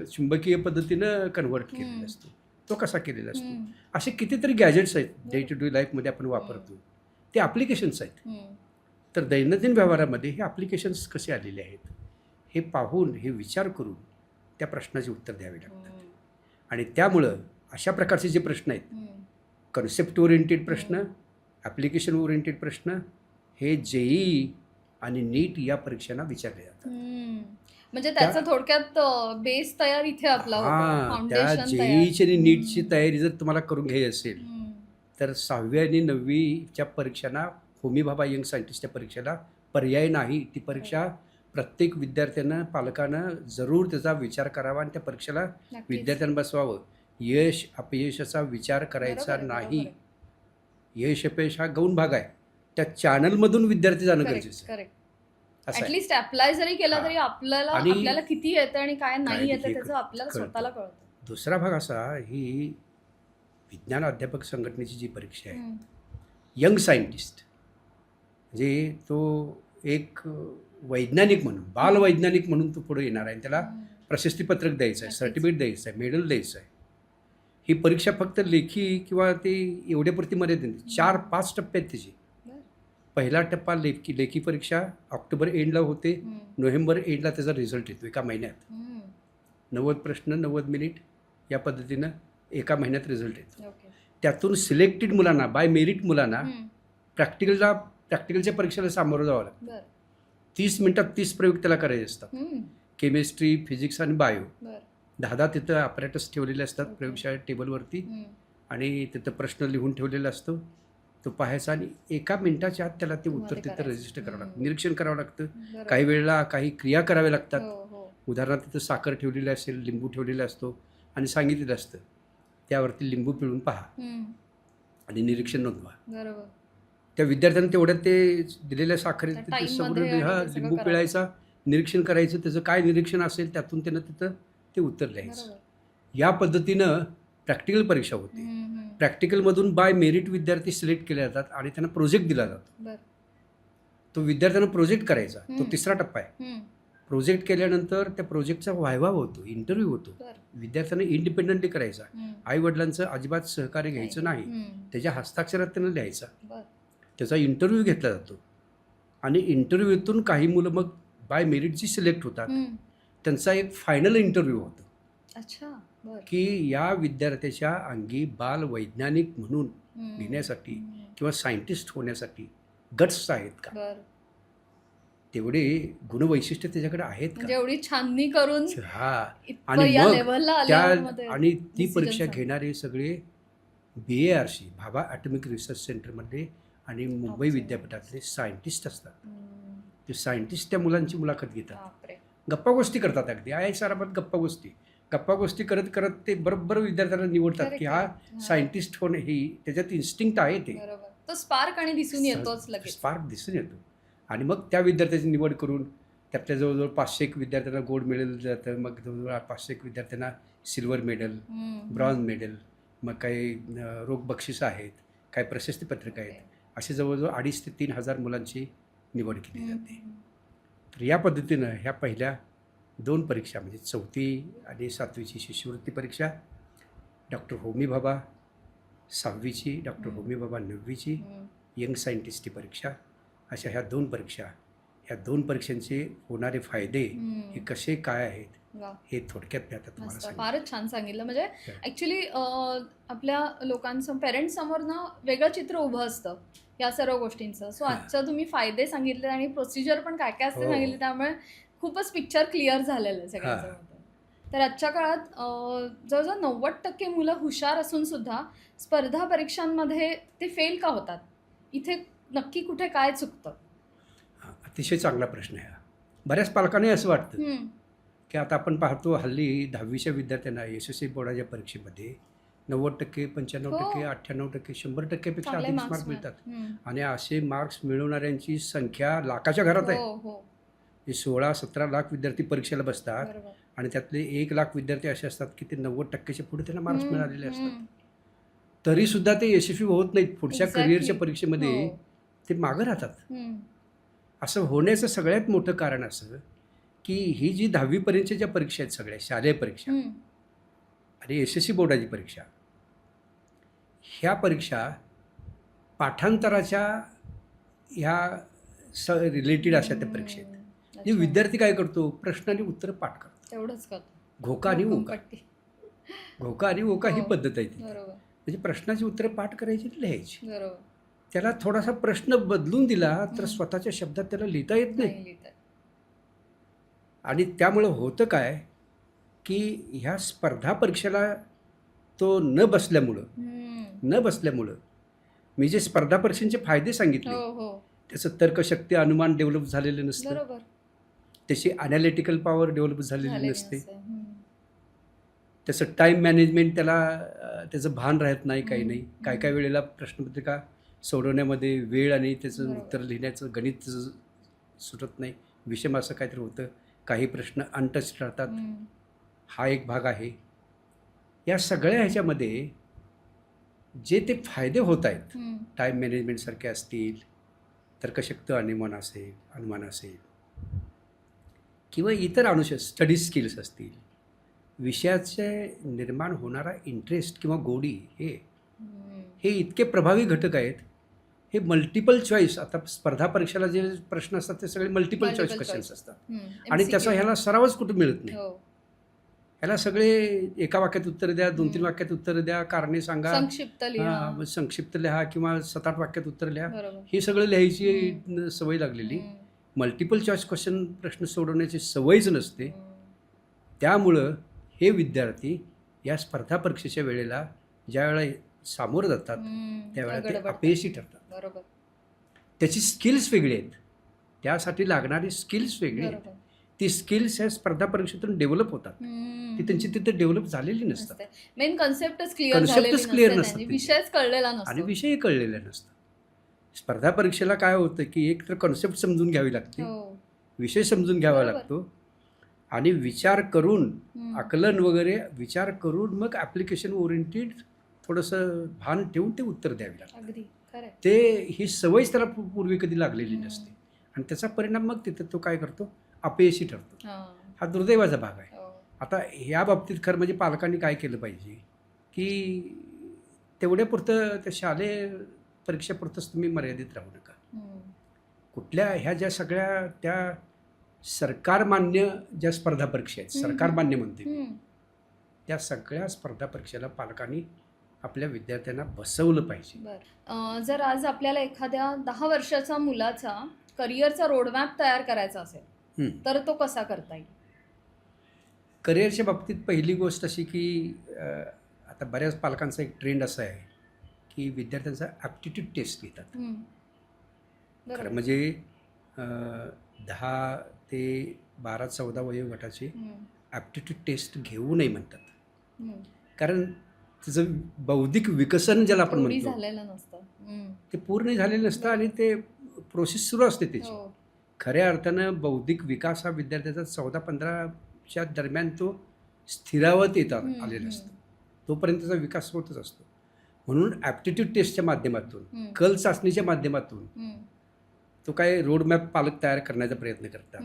चुंबकीय पद्धतीनं कन्व्हर्ट केलेला हं. असतो. तो कसा केलेला असतो. हं. असे कितीतरी गॅजेट्स आहेत डे बरोबर. टू डे लाईफमध्ये आपण वापरतो. ते ॲप्लिकेशन्स आहेत. हं. तर दैनंदिन व्यवहारामध्ये हे ॲप्लिकेशन्स कसे आलेले आहेत हे पाहून, हे विचार करून त्या प्रश्नाचे उत्तर द्यावे लागतात. हं. आणि त्यामुळं अशा प्रकारचे जे प्रश्न आहेत, हं. कन्सेप्ट ओरिएंटेड प्रश्न, ॲप्लिकेशन ओरिएंटेड प्रश्न, हे JEE आणि नीट या परीक्षांना विचारले जातात. हं. म्हणजे त्याचं थोडक्यात बेस तयार इथे आपला होतो. हां, त्या फाउंडेशन JEEची आणि तयार. नीटची तयारी जर तुम्हाला करून घ्यायची असेल हं. तर 6वी आणि 9वीच्या परीक्षांना, होमी भाभा यंग सायंटिस्टच्या परीक्षेला पर्याय नाही. ती परीक्षा प्रत्येक विद्यार्थ्यानं, पालकानं जरूर त्याचा विचार करावा आणि त्या परीक्षेला नक्कीच. विद्यार्थ्यांना बसवावं. यश अपयशाचा विचार करायचा बरोबर आहे, नाही. बरोबर आहे. यश अपयश हा गौण भाग आहे. त्या चॅनलमधून विद्यार्थी जाणं करेक्ट, गरजेचं आहे. करेक्ट. असं आहे. ऍटलीस्ट अप्लाय जरी केला हां. तरी आपल्याला आणि आपल्याला किती येतं आणि काय काय नाही येतं हे त्याचं आपल्याला कळतं. स्वतःला कळतं. दुसरा भाग असा, ही विज्ञान अध्यापक संघटनेची जी परीक्षा आहे, हं. यंग सायंटिस्ट म्हणजे तो एक वैज्ञानिक म्हणून, बालवैज्ञानिक म्हणून तो पुढे येणार आहे आणि त्याला हं. प्रशस्तीपत्रक द्यायचं आहे, नक्कीच. सर्टिफिकेट द्यायचं आहे, मेडल द्यायचं आहे. ही परीक्षा फक्त लेखी किंवा ते एवढ्यापुरती मर्यादित नाही. 4-5 टप्पे आहेत त्याची. बरं. पहिला टप्पा लेखी परीक्षा ऑक्टोबर एंडला होते. हं. नोव्हेंबर एंडला त्याचा रिझल्ट येतो एका महिन्यात. हं. 90 प्रश्न 90 मिनिट या पद्धतीनं एका महिन्यात रिझल्ट येतो. ओके. त्यातून सिलेक्टेड मुलांना, बाय मेरिट मुलांना हं. प्रॅक्टिकलच्या परीक्षेला सामोरं जावं लागतं. बरं. 30 मिनिटात 30 प्रयोग त्याला करायचे असतात. हं. केमिस्ट्री, फिजिक्स आणि बायो. बरं. 10 तिथं अपॅरेटस ठेवलेले असतात ओके. प्रयोगशाळेत टेबलवरती हं. आणि तिथं प्रश्न लिहून ठेवलेला असतो. तो पाहायचा आणि एका मिनिटाच्या आत त्याला ते तुम्हाला उत्तर ते तिथं करायचं. रजिस्टर करावं लागतं, हं. निरीक्षण करावं लागतं. बरोबर. काही वेळेला काही क्रिया कराव्या लागतात. हो, हो. उदाहरणार्थ तिथं साखर ठेवलेली असेल, लिंबू ठेवलेला असतो आणि सांगितलेलं असतं त्यावरती लिंबू पिळून पहा हं. आणि निरीक्षण नोंदवा. बरोबर. त्या विद्यार्थ्यांना तेवढ्यात ते दिलेल्या साखरेत त्या तिथं टाईममध्ये समोर आणि हा ते सगळं लिंबू करावं. पिळायचा, निरीक्षण करायचं, त्याचं काय निरीक्षण असेल त्यातून त्यानं तिथं ते उत्तर लिहायचं. बरोबर. या पद्धतीनं प्रॅक्टिकल परीक्षा होते. हं, हं. प्रॅक्टिकलमधून बाय मेरिट विद्यार्थी सिलेक्ट केले जातात आणि त्यांना प्रोजेक्ट दिला जातो. बरं. तो विद्यार्थ्यांना प्रोजेक्ट करायचा, तो हं. 3रा टप्पा आहे. हं. प्रोजेक्ट केल्यानंतर त्या प्रोजेक्टचा व्हायवा होतो, इंटरव्ह्यू होतो. बरं. विद्यार्थ्यांना इंडिपेंडेंटली करायचा. हं. आईवडिलांचं अजिबात सहकार्य घ्यायचं नाही. हं. त्याच्या हस्ताक्षरात त्यानं लिहायचा. बरं. त्याचा इंटरव्ह्यू घेतला जातो आणि इंटरव्ह्यूतून काही मुलं मग बाय मेरिटची सिलेक्ट होतात. हं. त्यांचा एक फायनल इंटरव्ह्यू होतो अच्छा. बरं. की या विद्यार्थ्याच्या अंगी बाल वैज्ञानिक म्हणून हं. लिहिण्यासाठी हं. किंवा सायंटिस्ट होण्यासाठी गट्स आहेत का, बरं. तेवढे गुणवैशिष्ट्य त्याच्याकडे आहेत म्हणजे का. एवढी छाननी करून हा इतकं आणि या मग लेवलला त्या आल्यामध्ये आणि ती decision परीक्षा सांगा. घेणारे सगळे BARC भाभा ॲटॉमिक रिसर्च सेंटरमधले आणि मुंबई अच्छा. विद्यापीठातले सायंटिस्ट असतात. हं. ते सायंटिस्ट त्या मुलांची मुलाखत घेतात, बापरे. गप्पा गोष्टी करतात. अगदी IIS आरामात गप्पा गोष्टी करत करत ते बरोबर विद्यार्थ्यांना निवडतात Correct की आहे. हा हां. सायंटिस्ट होणे ही त्याच्यात इन्स्टिंक्ट आहे. ते बरोबर. तो स्पार्क आणि दिसून येतोच लगेच. स्पार्क दिसून येतो आणि मग त्या विद्यार्थ्याची निवड करून त्यातल्या जवळजवळ 500 विद्यार्थ्यांना गोल्ड मेडल जातं, मग जवळजवळ 500 विद्यार्थ्यांना सिल्वर मेडल, ब्रॉन्झ मेडल, मग काही रोख बक्षिसं आहेत, काही प्रशस्तीपत्रकं आहेत. असे जवळजवळ 2,500 ते 3,000 मुलांची निवड केली जाते. तर या पद्धतीनं ह्या पहिल्या 2 परीक्षा म्हणजे 4थी आणि 7वीची शिष्यवृत्ती परीक्षा, डॉक्टर होमी भाभा 6वीची, डॉक्टर होमी भाभा 9वीची, यंग सायंटिस्टची परीक्षा, अशा ह्या 2 परीक्षा. ह्या 2 परीक्षांचे होणारे फायदे हे कसे काय आहेत वा. हे थोडक्यात मी आता तुम्हाला मस्त, सांगितलं. फारच छान सांगितलं. म्हणजे तर ॲक्च्युली आपल्या लोकांसमोर, पेरेंट्ससमोर ना वेगळं चित्र उभं असतं या सर्व गोष्टींचं. सो आजचं तुम्ही फायदे सांगितले आणि प्रोसिजर पण काय काय असते हो. सांगितले, त्यामुळे खूपच पिक्चर क्लिअर झालेलं आहे सगळ्यांचं हां. होतं. तर आजच्या काळात जवळजवळ 90% मुलं हुशार असून सुद्धा स्पर्धा परीक्षांमध्ये ते फेल का होतात? इथे नक्की कुठे काय चुकतं? अतिशय चांगला प्रश्न आहे हा. बऱ्याच पालकांना असं वाटतं हम्म. की आता आपण पाहतो हल्ली 10वीच्या विद्यार्थ्यांना SSC बोर्डाच्या परीक्षेमध्ये 90%, 95%, 98%, 100%पेक्षा चांगले अधिक मार्क्स मार्क्स मिळतात. हम्म. आणि असे मार्क्स मिळवणाऱ्यांची संख्या लाखाच्या घरात आहे. हो हो, हे 16-17 लाख विद्यार्थी परीक्षेला बसतात बरोबर. आणि त्यातले 1 लाख विद्यार्थी असे असतात की ते 90%च्या पुढे त्यांना मार्क्स हम्म, मिळालेले असतात. हम्म. तरीसुद्धा ते यशस्वी होत नाहीत. पुढच्या Exactly. करिअरच्या परीक्षेमध्ये हो. ते मागं राहतात. हम्म. असं होण्याचं सगळ्यात मोठं कारण असं की ही जी 10वीपर्यंतच्या ज्या परीक्षा आहेत सगळ्या शालेय परीक्षा हम्म. आणि SSC बोर्डाची परीक्षा, ह्या परीक्षा पाठांतराच्या ह्या रिलेटेड अशा त्या परीक्षा आहेत. जे अच्छा. विद्यार्थी काय करतो, प्रश्न आणि उत्तर पाठ करतो. तेवढंच करतो. घोका आणि ओका, घोकंपट्टी. घोका आणि ओका ही हो. पद्धत आहे ती. बरोबर म्हणजे प्रश्नाची उत्तरं पाठ करायची आणि लिहायची. बरोबर. त्याला थोडासा प्रश्न बदलून दिला तर हम्म. स्वतःच्या शब्दात त्याला लिहिता येत नाही. नाही लिहिता. आणि त्यामुळं होतं काय की ह्या स्पर्धा परीक्षेला तो न बसल्यामुळं मी जे स्पर्धा परीक्षेचे फायदे सांगितले हो हो, त्याचं तर्कशक्ती, अनुमान डेव्हलप झालेलं नसतं, बरोबर. त्याची ॲनालिटिकल पॉवर डेव्हलप झालेली झालेली नसते, नसते. हम्म. त्याचं टाईम मॅनेजमेंट त्याला त्याचं भान राहत नाही, काही नाही. हम्म. काय काय वेळेला प्रश्नपत्रिका सोडवण्यामध्ये वेळ आणि त्याचं बरोबर. उत्तर लिहिण्याचं गणित त्याचं सुटत नाही, विषम असं काहीतरी होतं. काही प्रश्न अनटच राहतात. हम्म. हा एक भाग आहे. या सगळ्या ह्याच्यामध्ये जे ते फायदे होत आहेत, हम्म. टाईम मॅनेजमेंटसारखे असतील, तर्कशक्त अनुमान असेल किंवा इतर स्टडी स्किल्स असतील, विषयाचे निर्माण होणारा इंटरेस्ट किंवा गोडी, हम्म. हे इतके प्रभावी घटक आहेत. हे मल्टिपल चॉईस, आता स्पर्धा परीक्षेला जे प्रश्न असतात ते सगळे multiple choice Multiple questions choice. असतात हम्म. आणि MCQ. त्याचा ह्याला सरावच कुठं मिळत नाही. हो. ह्याला सगळे एका वाक्यात उत्तर द्या, 2-3 हम्म. वाक्यात उत्तर द्या, कारणे सांगा, संक्षिप्त लिहा. मग संक्षिप्त लिहा किंवा 7-8 वाक्यात उत्तर लिहा. बरोबर. हे सगळं लिहायची सवय लागलेली. हम्म. मल्टिपल चॉईस क्वेश्चन प्रश्न सोडवण्याची सवयच नसते. हम्म. त्यामुळं हे विद्यार्थी या स्पर्धा परीक्षेच्या वेळेला ज्या वेळेला सामोरं जातात हम्म. त्यावेळेला ते गडबड. अपयशी ठरतात. बरोबर त्याची स्किल्स वेगळी आहेत, त्यासाठी लागणारी स्किल्स वेगळी आहेत. बरोबर. ती स्किल्स ह्या स्पर्धा परीक्षेतून डेव्हलप होतात. हम्म. ती त्यांची तिथे डेव्हलप झालेली नसतात मेन कन्सेप्टच क्लिअर Conceptच clear नसतात त्यांनी, त्यांचे. विषयच कळलेला आणि नसतो. विषयही कळलेले नसतात. स्पर्धा परीक्षेला काय होतं की एक तर कॉन्सेप्ट समजून घ्यावी लागते, हो. विषय समजून घ्यावा बरोबर. लागतो आणि विचार करून, हम्म. आकलन वगैरे विचार करून मग ॲप्लिकेशन ओरिएंटेड थोडंसं भान ठेवून ते उत्तर द्यावे लागतं. अगदी खरंय. ते ही सवयच त्याला पूर्वी कधी लागलेली हम्म. नसते आणि त्याचा परिणाम मग तिथं तो काय करतो, अपयशी ठरतो. हा. हा दुर्दैवाचा भाग आहे. हो. आता ह्या बाबतीत खरं म्हणजे पालकांनी काय केलं पाहिजे की तेवढ्यापुरतं त्या शालेय परीक्षेपुरतंच तुम्ही मर्यादित राहू नका. हम्म. कुठल्या ह्या ज्या सगळ्या त्या सरकारमान्य ज्या स्पर्धा परीक्षा आहेत, सरकारमान्य म्हणते मी, हम्म. त्या सगळ्या स्पर्धा परीक्षेला पालकांनी आपल्या विद्यार्थ्यांना बसवलं पाहिजे. बरं. जर आज आपल्याला एखाद्या 10 वर्षाच्या मुलाचा करिअरचा रोडमॅप तयार करायचा असेल तर तो कसा करता येईल? करिअरच्या बाबतीत पहिली गोष्ट अशी की आता बऱ्याच पालकांचा एक ट्रेंड असा आहे की विद्यार्थ्यांचा ॲप्टिट्यूड टेस्ट घेतात. हम्म. खरं बरोबर. म्हणजे 10 ते 12-14 वयोगटाचे हम्म. ॲप्टिट्यूड टेस्ट घेऊ नये म्हणतात. हम्म. कारण त्याचं बौद्धिक विकसन ज्याला आपण तेवढी म्हणतो झालेलं नसतं. हम्म. ते पूर्ण झालेलं नसतं आणि ते प्रोसेस सुरू असते त्याची. हो. खऱ्या अर्थानं बौद्धिक विकास हा विद्यार्थ्याचा 14-15च्या दरम्यान तो स्थिरावत येतात आलेला असतो. तोपर्यंत त्याचा विकास होतच असतो. म्हणून ॲप्टिट्यूड टेस्टच्या माध्यमातून, कल चाचणीच्या माध्यमातून तो काय रोडमॅप पालक तयार करण्याचा प्रयत्न करतात.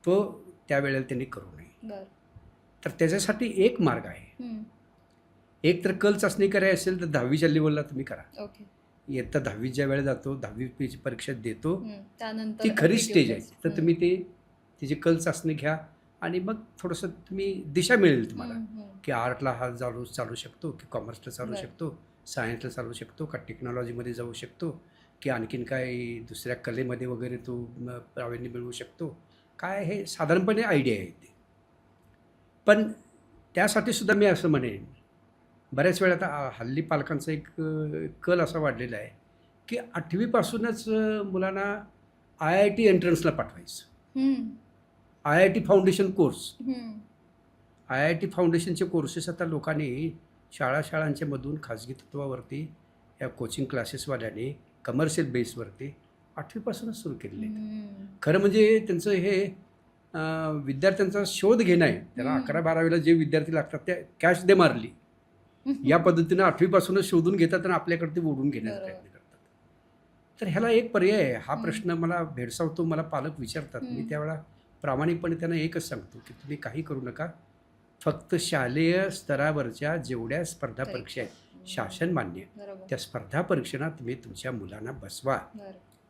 तो त्यावेळेला त्यांनी करू नये. तर त्याच्यासाठी एक मार्ग आहे. एक तर कल चाचणी करायची असेल तर 10वीच्या लेवलला तुम्ही करा. इयत्ता 10वी ज्या वेळेला जातो, 10वी परीक्षा देतो, ती खरी स्टेज आहे. तर तुम्ही तिची कल चाचणी घ्या आणि मग थोडंसं तुम्ही दिशा मिळेल तुम्हाला की आर्टला हा चालू शकतो, की कॉमर्सला चालू शकतो, सायन्सला चालू शकतो, का टेक्नॉलॉजीमध्ये जाऊ शकतो, की आणखीन काय दुसऱ्या कलेमध्ये वगैरे तो प्रावीण्य मिळवू शकतो. काय हे साधारणपणे आयडिया आहे ते. पण त्यासाठी सुद्धा मी असं म्हणेन, बऱ्याच वेळा आता हल्ली पालकांचा एक कल असा वाढलेला आहे की 8वीपासूनच मुलांना IIT एंट्रन्सला पाठवायचं. IIT फाउंडेशन कोर्स, IIT फाउंडेशनचे कोर्सेस आता लोकांनी शाळांच्या मधून खाजगी तत्वावरती या कोचिंग क्लासेसवाल्याने कमर्शियल बेसवरती 8वीपासूनच सुरू केलेले आहेत. खरं म्हणजे त्यांचं हे विद्यार्थ्यांचा शोध घेणं आहे. त्याला 11-12वीला जे विद्यार्थी लागतात त्या कॅश दे मारली या पद्धतीनं 8वीपासूनच शोधून घेतात आणि आपल्याकडे ते ओढून घेण्याचा प्रयत्न करतात. तर ह्याला एक पर्याय आहे. हा प्रश्न मला भेडसावतो, मला पालक विचारतात. मी त्यावेळेला प्रामाणिकपणे त्यांना एकच सांगतो की तुम्ही काही करू नका. फक्त शालेय स्तरावरच्या जेवढ्या स्पर्धा परीक्षा आहेत शासन मान्य, त्या स्पर्धा परीक्षेला तुम्ही तुमच्या मुलांना बसवा.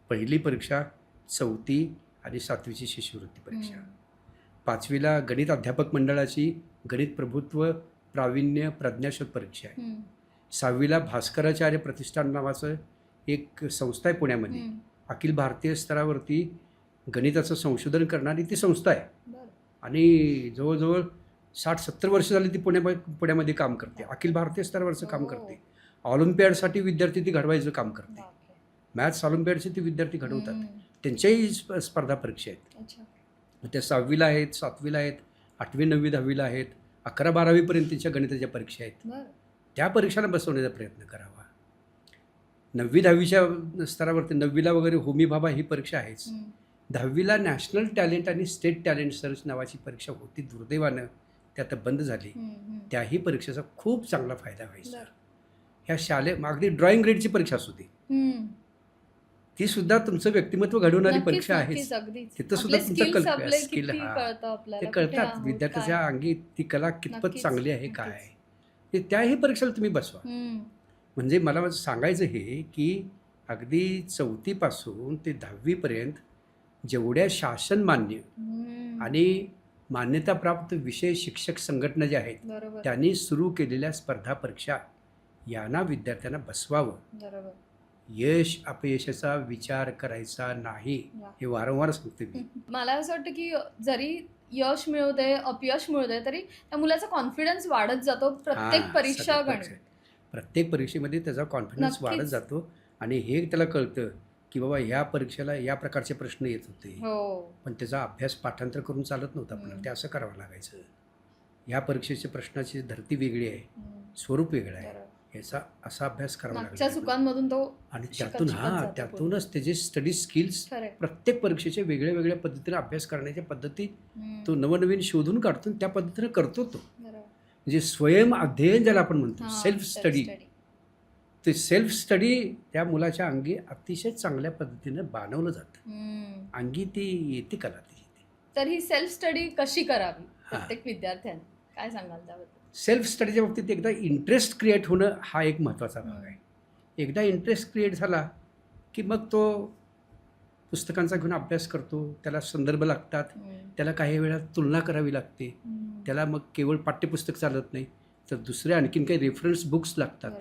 पहिली परीक्षा 4थी आणि 7वीची शिष्यवृत्ती परीक्षा, 5वीला गणित अध्यापक मंडळाची गणित प्रभुत्व प्रावीण्य प्रज्ञाशोध परीक्षा आहे. 6वीला भास्कराचार्य प्रतिष्ठान नावाचं एक संस्था आहे पुण्यामध्ये, अखिल भारतीय स्तरावरती गणिताचं संशोधन करणारी ती संस्था आहे आणि जवळजवळ 60-70 वर्ष झाली ती पुण्यामध्ये काम करते. अखिल भारतीय स्तरावरचं काम करते. ऑलिम्पियाडसाठी विद्यार्थी ती घडवायचं काम करते. मॅथ्स ऑलिम्पियाडचे ते विद्यार्थी घडवतात. त्यांच्याही स्पर्धा परीक्षा आहेत. त्या 6वीला आहेत, 7वीला आहेत, 8वी 9वी 10वीला आहेत, 11-12वीपर्यंतच्या गणिताच्या परीक्षा आहेत. त्या परीक्षांना बसवण्याचा प्रयत्न करावा. 9वी 10वीच्या स्तरावरती 9वीला वगैरे होमी भाभा ही परीक्षा आहेच. 10वीला नॅशनल टॅलेंट आणि स्टेट टॅलेंट सर्च नावाची परीक्षा होती. दुर्दैवानं ती आता बंद झाली. त्याही परीक्षेचा खूप चांगला फायदा व्हायचा. ह्या शालेय अगदी ड्रॉइंग ग्रेडची परीक्षा असू दे, ती सुद्धा तुमचं व्यक्तिमत्व घडवणारी परीक्षा आहे. तिथं सुद्धा तुमचं स्किल ते कळतात. विद्यार्थ्याच्या अंगी ती कला कितपत चांगली आहे काय आहे ते त्याही परीक्षेला तुम्ही बसवा. म्हणजे मला सांगायचं हे की अगदी 4थीपासून ते 10वीपर्यंत जेवढ्या शासन मान्य आणि मान्यताप्राप्त विषय शिक्षक संघटना ज्या आहेत त्यांनी सुरू केलेल्या स्पर्धा परीक्षा यांना विद्यार्थ्यांना बसवावं. यश अपयशाचा विचार करायचा नाही, हे वारंवार सांगते मी. मला असं वाटतं की जरी यश मिळू दे अपयश मिळू दे तरी त्या मुलाचा कॉन्फिडन्स वाढत जातो प्रत्येक परीक्षा प्रत्येक परीक्षेमध्ये त्याचा कॉन्फिडन्स वाढत जातो आणि हे त्याला कळतं की बाबा ह्या परीक्षेला या प्रकारचे प्रश्न येत होते. पण त्याचा अभ्यास पाठांतर करून चालत नव्हता. पण ते असं करावं लागायचं. ह्या परीक्षेच्या प्रश्नाची धरती वेगळी आहे, स्वरूप वेगळं आहे, याचा असा अभ्यास करावा लागला चुकांमधून तो आणि त्यातूनच त्याचे स्टडी स्किल्स प्रत्येक परीक्षेच्या वेगळ्या वेगळ्या पद्धतीने अभ्यास करण्याच्या पद्धती तो नवनवीन शोधून काढतो. त्या पद्धतीने करतो तो. म्हणजे स्वयं अध्ययन ज्याला आपण म्हणतो, सेल्फ स्टडी, ते सेल्फ स्टडी त्या मुलाच्या अंगी अतिशय चांगल्या पद्धतीने बाणवलं जातं. अंगी ती येते कला ती. तर ही सेल्फ स्टडी कशी करावी प्रत्येक विद्यार्थ्याने, काय सांगाल त्याबद्दल? सेल्फ स्टडीच्या बाबतीत एकदा इंटरेस्ट क्रिएट होणं हा एक महत्त्वाचा भाग आहे. एकदा इंटरेस्ट क्रिएट झाला की मग तो पुस्तकांचा घेऊन अभ्यास करतो. त्याला संदर्भ लागतात, त्याला काही वेळा तुलना करावी लागते. त्याला मग केवळ पाठ्यपुस्तक चालत नाही तर दुसरे आणखीन काही रेफरन्स बुक्स लागतात.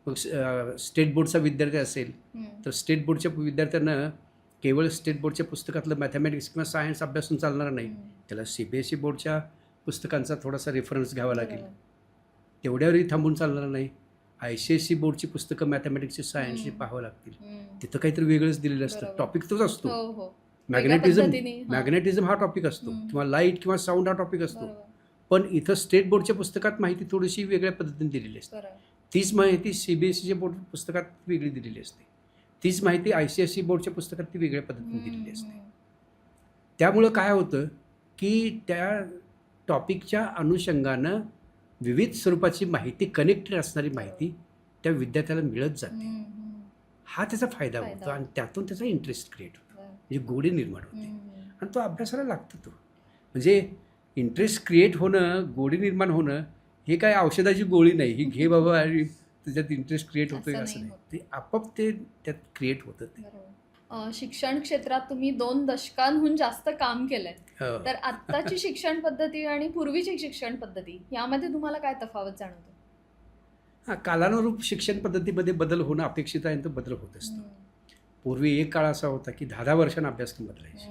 मग स्टेट बोर्डचा विद्यार्थी असेल तर स्टेट बोर्डच्या विद्यार्थ्यांना केवळ स्टेट बोर्डच्या पुस्तकातलं मॅथमॅटिक्स किंवा सायन्स अभ्यासून चालणार नाही. त्याला CBSE बोर्डच्या पुस्तकांचा थोडासा रेफरन्स घ्यावा लागेल. तेवढ्यावरही थांबून चालणार नाही. ICSE बोर्डची पुस्तकं मॅथमॅटिक्सची सायन्सची पाहावं लागतील. तिथं काहीतरी वेगळंच दिलेलं असतं. टॉपिक तोच असतो. मॅग्नेटिझम हा टॉपिक असतो किंवा लाईट किंवा साऊंड हा टॉपिक असतो. पण इथं स्टेट बोर्डच्या पुस्तकात माहिती थोडीशी वेगळ्या पद्धतीने दिलेली असते. तीच माहिती CBSEच्या बोर्ड पुस्तकात वेगळी दिलेली असते. तीच माहिती ICSE बोर्डच्या पुस्तकात ती वेगळ्या पद्धतीने दिलेली असते. त्यामुळं काय होतं की त्या टॉपिकच्या अनुषंगानं विविध स्वरूपाची माहिती, कनेक्टेड असणारी माहिती त्या विद्यार्थ्याला मिळत जाते. हा त्याचा फायदा फायदा होतो आणि त्यातून त्याचा इंटरेस्ट क्रिएट होतो, बरं. म्हणजे गोडी निर्माण होते आणि तो अभ्यासाला लागतो. तो म्हणजे इंटरेस्ट क्रिएट होणं, गोडी निर्माण होणं हे काय औषधाची गोळी नाही, ही घे बाबा आणि त्याच्यात इंटरेस्ट क्रिएट होतोय असं असं नाही नाही. होत. ते आपोआप ते त्यात क्रिएट होतं ते. शिक्षण क्षेत्रात तुम्ही 2 दशकांहून जास्त काम केलंय. हो. तर आत्ताची शिक्षण पद्धती आणि पूर्वीची शिक्षण पद्धती यामध्ये तुम्हाला काय तफावत जाणवते? हां, कालानुरूप शिक्षण पद्धतीमध्ये बदल होणं अपेक्षित आहे आणि तो बदल होत असतो. पूर्वी एक काळ असा होता की 10-10 वर्षांना अभ्यासक्रम बदलायचे.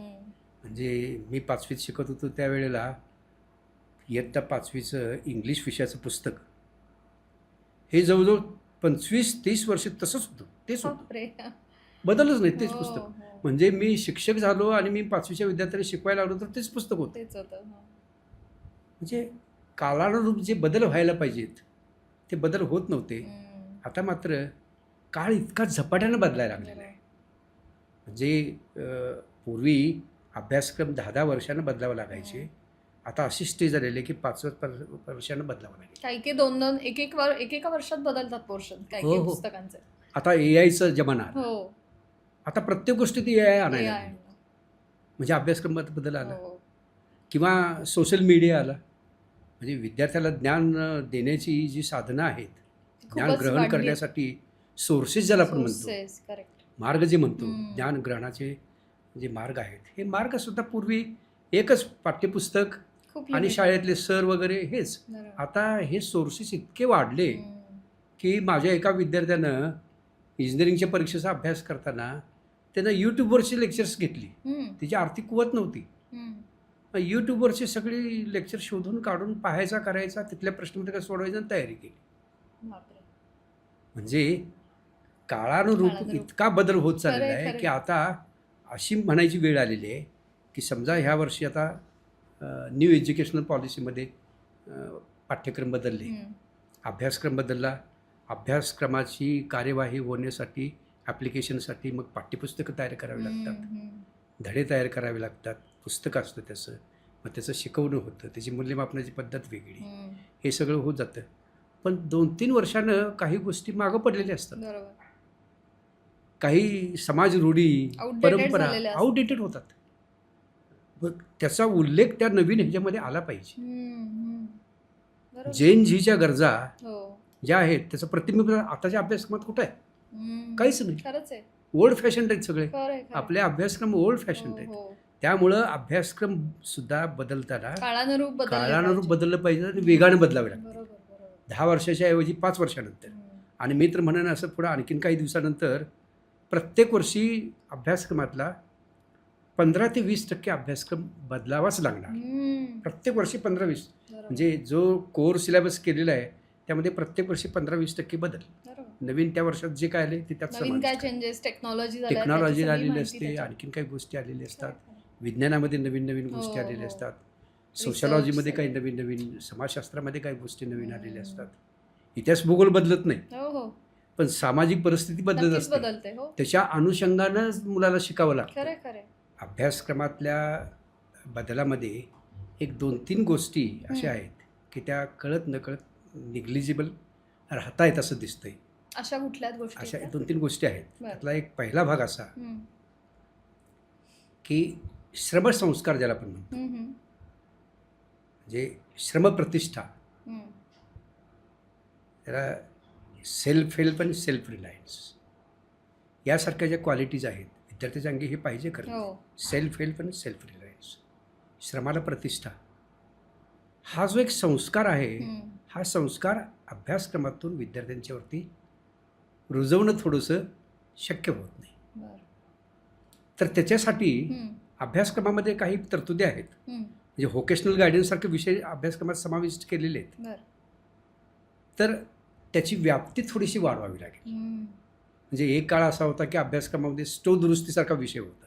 म्हणजे मी 5वीत शिकत होतो त्यावेळेला इयत्ता 5वीचं इंग्लिश विषयाचं पुस्तक हे जवळजवळ 25-30 वर्ष तसंच होतं, तेच होतं, बापरे. बदलच नाही, तेच हो, पुस्तक. हो. म्हणजे मी शिक्षक झालो आणि मी 5वीच्या विद्यार्थ्यांना शिकवायला लागलो तर तेच पुस्तक होतं. तेच होतं. म्हणजे कालानुरूप जे बदल व्हायला पाहिजेत ते बदल होत नव्हते. आता मात्र काळ इतका झपाट्यानं बदलायला लागलेला आहे. म्हणजे पूर्वी अभ्यासक्रम 10-10 वर्षानं बदलावं लागायचे. आता अशी स्टेज आलेली आहे की 5 वर्षानं बदलावं लागेल. काही 2-2 एकेका वर्षात बदलतात पोर्शन काही हो, हो. पुस्तकांचे. आता AI चा जमाना आला. हो. आता प्रत्येक गोष्टीत AI आणायला AI लागली. म्हणजे अभ्यासक्रमात बदल आला हो. किंवा सोशल मीडिया आला. म्हणजे विद्यार्थ्याला ज्ञान देण्याची जी साधनं आहेत, ज्ञान खूपच ग्रहण वाढली आहेत. करण्यासाठी सोर्सेस ज्याला आपण म्हणतो, Sources, correct. मार्ग जे म्हणतो, हम्म. ज्ञान ग्रहणाचे जे मार्ग आहेत, हे मार्गसुद्धा पूर्वी एकच पाठ्यपुस्तक खूप आणि limited. शाळेतले सर वगैरे हेच. बरोबर. आता हे सोर्सेस इतके वाढले की माझ्या एका विद्यार्थ्यानं इंजिनिअरिंगच्या परीक्षेचा अभ्यास करताना त्यानं यूट्यूबवरची लेक्चर्स घेतली. तिची आर्थिक कुवत नव्हती. यूट्यूबवरची सगळी लेक्चर शोधून काढून पाहायचा, करायचा, तिथल्या प्रश्नपत्रिका सोडवायचा आणि तयारी केली. बापरे. म्हणजे काळानुरूप काळानुरूप. इतका बदल होत चाललेला खरंय, आहे खरंय. की आता अशी म्हणायची वेळ आलेली आहे की समजा ह्या वर्षी आता न्यू एज्युकेशनल पॉलिसीमध्ये पाठ्यक्रम बदलले, अभ्यासक्रम बदलला, अभ्यासक्रमाची कार्यवाही होण्यासाठी ॲप्लिकेशनसाठी मग पाठ्यपुस्तकं तयार करावी लागतात, धडे तयार करावे लागतात, पुस्तकं असतं त्याचं, मग त्याचं शिकवणं होतं, त्याची मूल्यमापनाची पद्धत वेगळी, हे सगळं होत जातं. पण 2-3 वर्षानं काही गोष्टी मागं पडलेल्या असतात. बरोबर. काही समाज रूढी, Outdated परंपरा झालेल्या असतात. आउटडेटेड होतात. मग त्याचा उल्लेख त्या नवीन ह्याच्यामध्ये आला पाहिजे. बरोबर. जेन झीच्या गरजा हो. ज्या आहेत त्याचं प्रतिबिंब आताच्या अभ्यासक्रमात कुठं आहे? काहीच नाही. खरंच आहे. ओल्ड फॅशन आहेत सगळे. खरंय. आपले अभ्यासक्रम ओल्ड फॅशन आहेत. त्यामुळं अभ्यासक्रम सुद्धा बदलताना काळानुरूप काळानुरूप बदललं पाहिजे आणि वेगानं बदलावे लागते. बरोबर. बरोबर. 10 वर्षाच्या ऐवजी 5 वर्षानंतर. आणि मी तर म्हणेन असं पुढं आणखीन काही दिवसानंतर प्रत्येक वर्षी अभ्यासक्रमातला 15 ते 20% अभ्यासक्रम बदलावाच लागणार. प्रत्येक वर्षी 15-20. म्हणजे जो कोर सिलेबस केलेला आहे त्यामध्ये प्रत्येक वर्षी 15-20% बदल. नवीन त्या वर्षात जे काय आले ते त्यात नवीन काय चेंजेस, टेक्नॉलॉजी आलेली असते, आणखीन काही गोष्टी आलेल्या असतात, विज्ञानामध्ये नवीन नवीन गोष्टी आलेल्या असतात, सोशॉलॉजीमध्ये काही नवीन नवीन, समाजशास्त्रामध्ये काही गोष्टी नवीन आलेल्या असतात. इतिहास भूगोल बदलत नाही, पण सामाजिक परिस्थिती बदलत असते. बदलते. हो. त्याच्या अनुषंगानं मुलाला शिकावं लागतं. खरे. अभ्यासक्रमातल्या बदलामध्ये एक 2-3 गोष्टी अशा आहेत की त्या कळत नकळत निग्लिजिबल राहतायत असं दिसतंय. अशा कुठल्याच गोष्टी? अशा 2-3 गोष्टी आहेत. त्यातला एक पहिला भाग असा की श्रमसंस्कार ज्याला आपण म्हणतो, म्हणजे श्रमप्रतिष्ठा, त्याला सेल्फ हेल्प आणि सेल्फ रिलायन्स यासारख्या ज्या क्वालिटीज आहेत विद्यार्थ्याच्या अंगी हे पाहिजे खरं. सेल्फ हेल्प आणि सेल्फ रिलायन्स, श्रमाला प्रतिष्ठा, हा जो एक संस्कार आहे, हा संस्कार अभ्यासक्रमातून विद्यार्थ्यांच्यावरती रुजवणं थोडंसं शक्य होत नाही. तर त्याच्यासाठी अभ्यासक्रमामध्ये काही तरतुदी आहेत. म्हणजे व्होकेशनल गायडन्ससारखे विषय अभ्यासक्रमात समाविष्ट केलेले आहेत. तर त्याची व्याप्ती थोडीशी वाढवावी लागेल. म्हणजे एक काळ असा होता की अभ्यासक्रमामध्ये स्टोव दुरुस्तीसारखा विषय होता.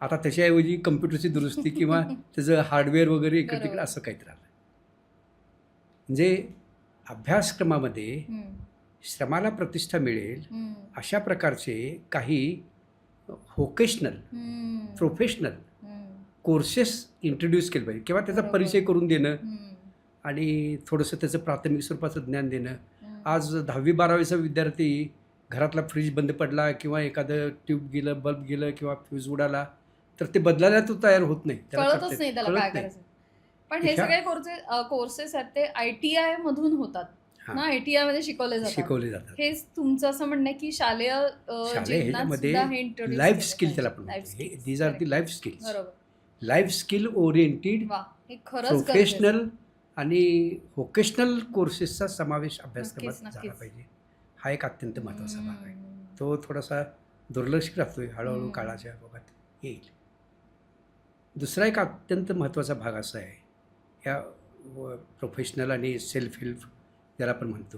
आता त्याच्याऐवजी कम्प्युटरची दुरुस्ती किंवा त्याचं हार्डवेअर वगैरे इकडे तिकडे असं काहीतरी आलं. म्हणजे अभ्यासक्रमामध्ये श्रमाला प्रतिष्ठा मिळेल अशा प्रकारचे काही व्होकेशनल, प्रोफेशनल कोर्सेस इंट्रोड्यूस केले पाहिजे किंवा त्याचा बरोबर. परिचय करून देणं हम्म. आणि थोडंसं त्याचं प्राथमिक स्वरूपाचं ज्ञान देणं. हम्म. आज 10वी-12वीचा विद्यार्थी घरातला फ्रीज बंद पडला किंवा एखादं ट्यूब गेलं, बल्ब गेलं किंवा फ्यूज उडाला तर ते बदलायला तो तयार होत नाही. त्याला कळतच करता- नाही त्याला कळत काय नाही. करायचं. पण हे ह्या- सगळे कोर्सेस आहेत ते ITI मधून होतात हां, ना, ITI मध्ये शिकवले जातात. शिकवले जातात. हेच तुमचं असं म्हणणं आहे की शालेय शालेय जीवनात ह्याच्यामध्ये सुद्धा हे introduce लाईफ केलं स्किल पाहिजे. त्याला आपण Life म्हणतो. skills. These are the Correct. Life skills. बरोबर. लाईफ स्किल ओरिएंटेड वा, हे खरंच गरजेचं आहे. प्रोफेशनल आणि व्होकेशनल कोर्सेसचा समावेश अभ्यासक्रमात नक्कीच, झाला नक्कीच. पाहिजे. हा एक अत्यंत महत्त्वाचा भाग आहे. हम्म. तो थोडासा दुर्लक्षित राहतोय, हळूहळू हम्म. काळाच्या ओघात येईल. दुसरा एक अत्यंत महत्त्वाचा भाग असा आहे या प्रोफेशनल आणि सेल्फ हेल्प ज्याला आपण म्हणतो,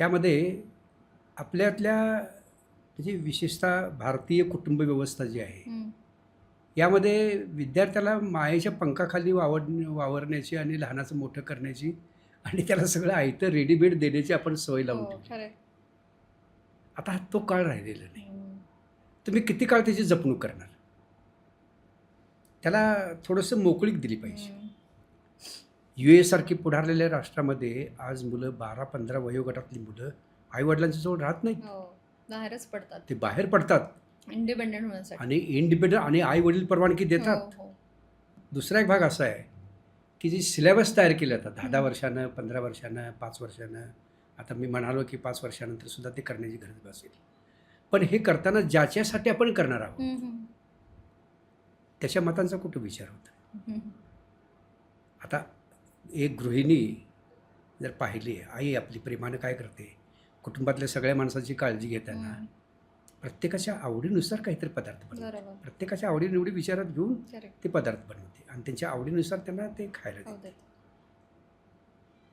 यामध्ये आपल्यातल्या म्हणजे विशेषतः भारतीय कुटुंब व्यवस्था जी आहे हम्म. यामध्ये विद्यार्थ्याला मायेच्या पंखाखाली वावरण्याची आणि लहानाचं मोठं करण्याची आणि त्याला सगळं आयतं रेडीमेड देण्याची आपण सवय लावून हो, ठेवली. खरंय. आता तो काळ राहिलेला नाही. हम्म. तुम्ही किती काळ त्याची जपणूक करणार? त्याला थोडंसं मोकळीक दिली पाहिजे. हम्म. USA सारखी पुढारलेल्या राष्ट्रामध्ये आज मुलं 12-15 वयोगटातली मुलं आईवडिलांच्या जवळ राहत नाहीत. हो, बाहेरच पडतात ते बाहेर पडतात इंडिपेंडेंट होण्यासाठी. आणि इंडिपेंडंट आणि आई वडील परवानगी देतात. हो, हो. दुसरा एक भाग असा आहे की जे सिलेबस तयार केले जातात 10-10 वर्षानं, 15 वर्षानं, 5 वर्षानं. आता मी म्हणालो की 5 वर्षानंतर सुद्धा ते करण्याची गरज भासेल. पण हे करताना ज्याच्यासाठी आपण करणार आहोत हम्म, हम्म. त्याच्या मतांचा कुठं विचार होता? हम्म. आता एक गृहिणी जर पाहिली, आई आपली प्रेमानं काय करते, कुटुंबातल्या सगळ्या माणसाची काळजी घेताना हम्म. प्रत्येकाच्या आवडीनुसार काहीतरी पदार्थ बनवते. बरोबर. प्रत्येकाच्या आवडीनिवडी विचारात घेऊन Correct. ते पदार्थ बनवते आणि त्यांच्या आवडीनुसार त्यांना ते खायला हो, देते. देते.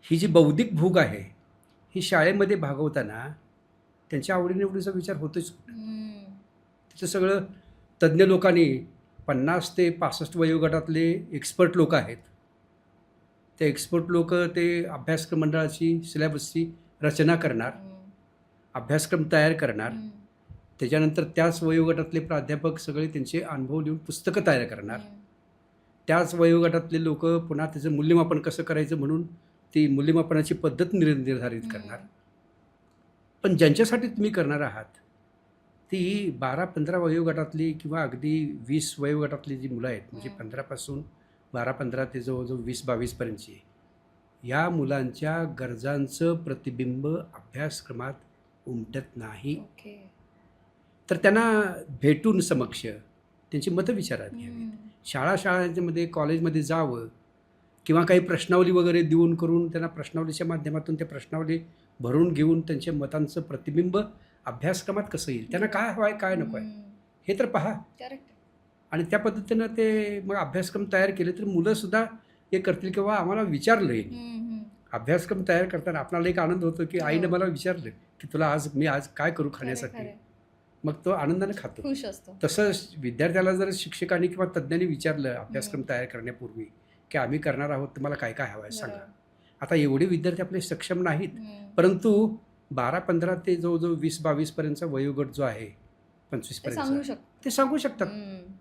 ही जी बौद्धिक भूक आहे ही शाळेमध्ये भागवताना त्यांच्या आवडीनिवडीचा विचार होतोच. हम्म. तिथं सगळं तज्ज्ञ लोकांनी 50 ते 65 वयोगटातले एक्सपर्ट लोक आहेत. ते एक्सपर्ट लोक ते अभ्यासक्रम मंडळाची सिलेबसची रचना करणार, हम्म. अभ्यासक्रम तयार करणार. हम्म. त्याच्यानंतर त्याच वयोगटातले प्राध्यापक सगळे त्यांचे अनुभव लिहून पुस्तकं तयार करणार. हम्म. त्याच वयोगटातले लोक पुन्हा त्याचं मूल्यमापन कसं करायचं म्हणून ती मूल्यमापनाची पद्धत निर्धारित करणार. पण ज्यांच्यासाठी तुम्ही करणार आहात ती 12-15 वयोगटातली किंवा अगदी 20 वयोगटातली जी मुलं आहेत, म्हणजे 15पासून 12-15 ते जवळजवळ 20-22पर्यंतची, या मुलांच्या गरजांचं प्रतिबिंब अभ्यासक्रमात उमटत नाही. ओके. तर त्यांना भेटून समक्ष त्यांची मतं विचारात घ्यावी. हम्म. शाळांच्यामध्ये कॉलेजमध्ये जावं किंवा काही प्रश्नावली वगैरे देऊन करून त्यांना प्रश्नावलीच्या माध्यमातून त्या प्रश्नावली भरून घेऊन त्यांच्या मतांचं प्रतिबिंब अभ्यासक्रमात कसं येईल, त्यांना काय हवं आहे काय नको आहे हम्म. हे तर पहा. Correct. आणि त्या पद्धतीनं ते मग अभ्यासक्रम तयार केले तर मुलंसुद्धा हे करतील किंवा आम्हाला विचारलं आहे. हम्म. अभ्यासक्रम तयार करताना आपल्याला एक आनंद होतो की आईनं हो. मला विचारलं की तुला मी आज काय करू खरंय, खाण्यासाठी, खरंय. मग तो आनंदाने खातो. खुश असतो. तसं विद्यार्थ्याला जर शिक्षकांनी किंवा तज्ज्ञांनी विचारलं अभ्यासक्रम तयार करण्यापूर्वी की आम्ही करणार आहोत, तुम्हाला काय काय हवं आहे सांगा. बरोबर. आता एवढे विद्यार्थी आपले सक्षम नाहीत, हम्म. परंतु 12-15 ते जवळजवळ 20-22पर्यंतचा वयोगट जो आहे, ते 25पर्यंत सांगू शकतो. ते सांगू शकतात. हम्म.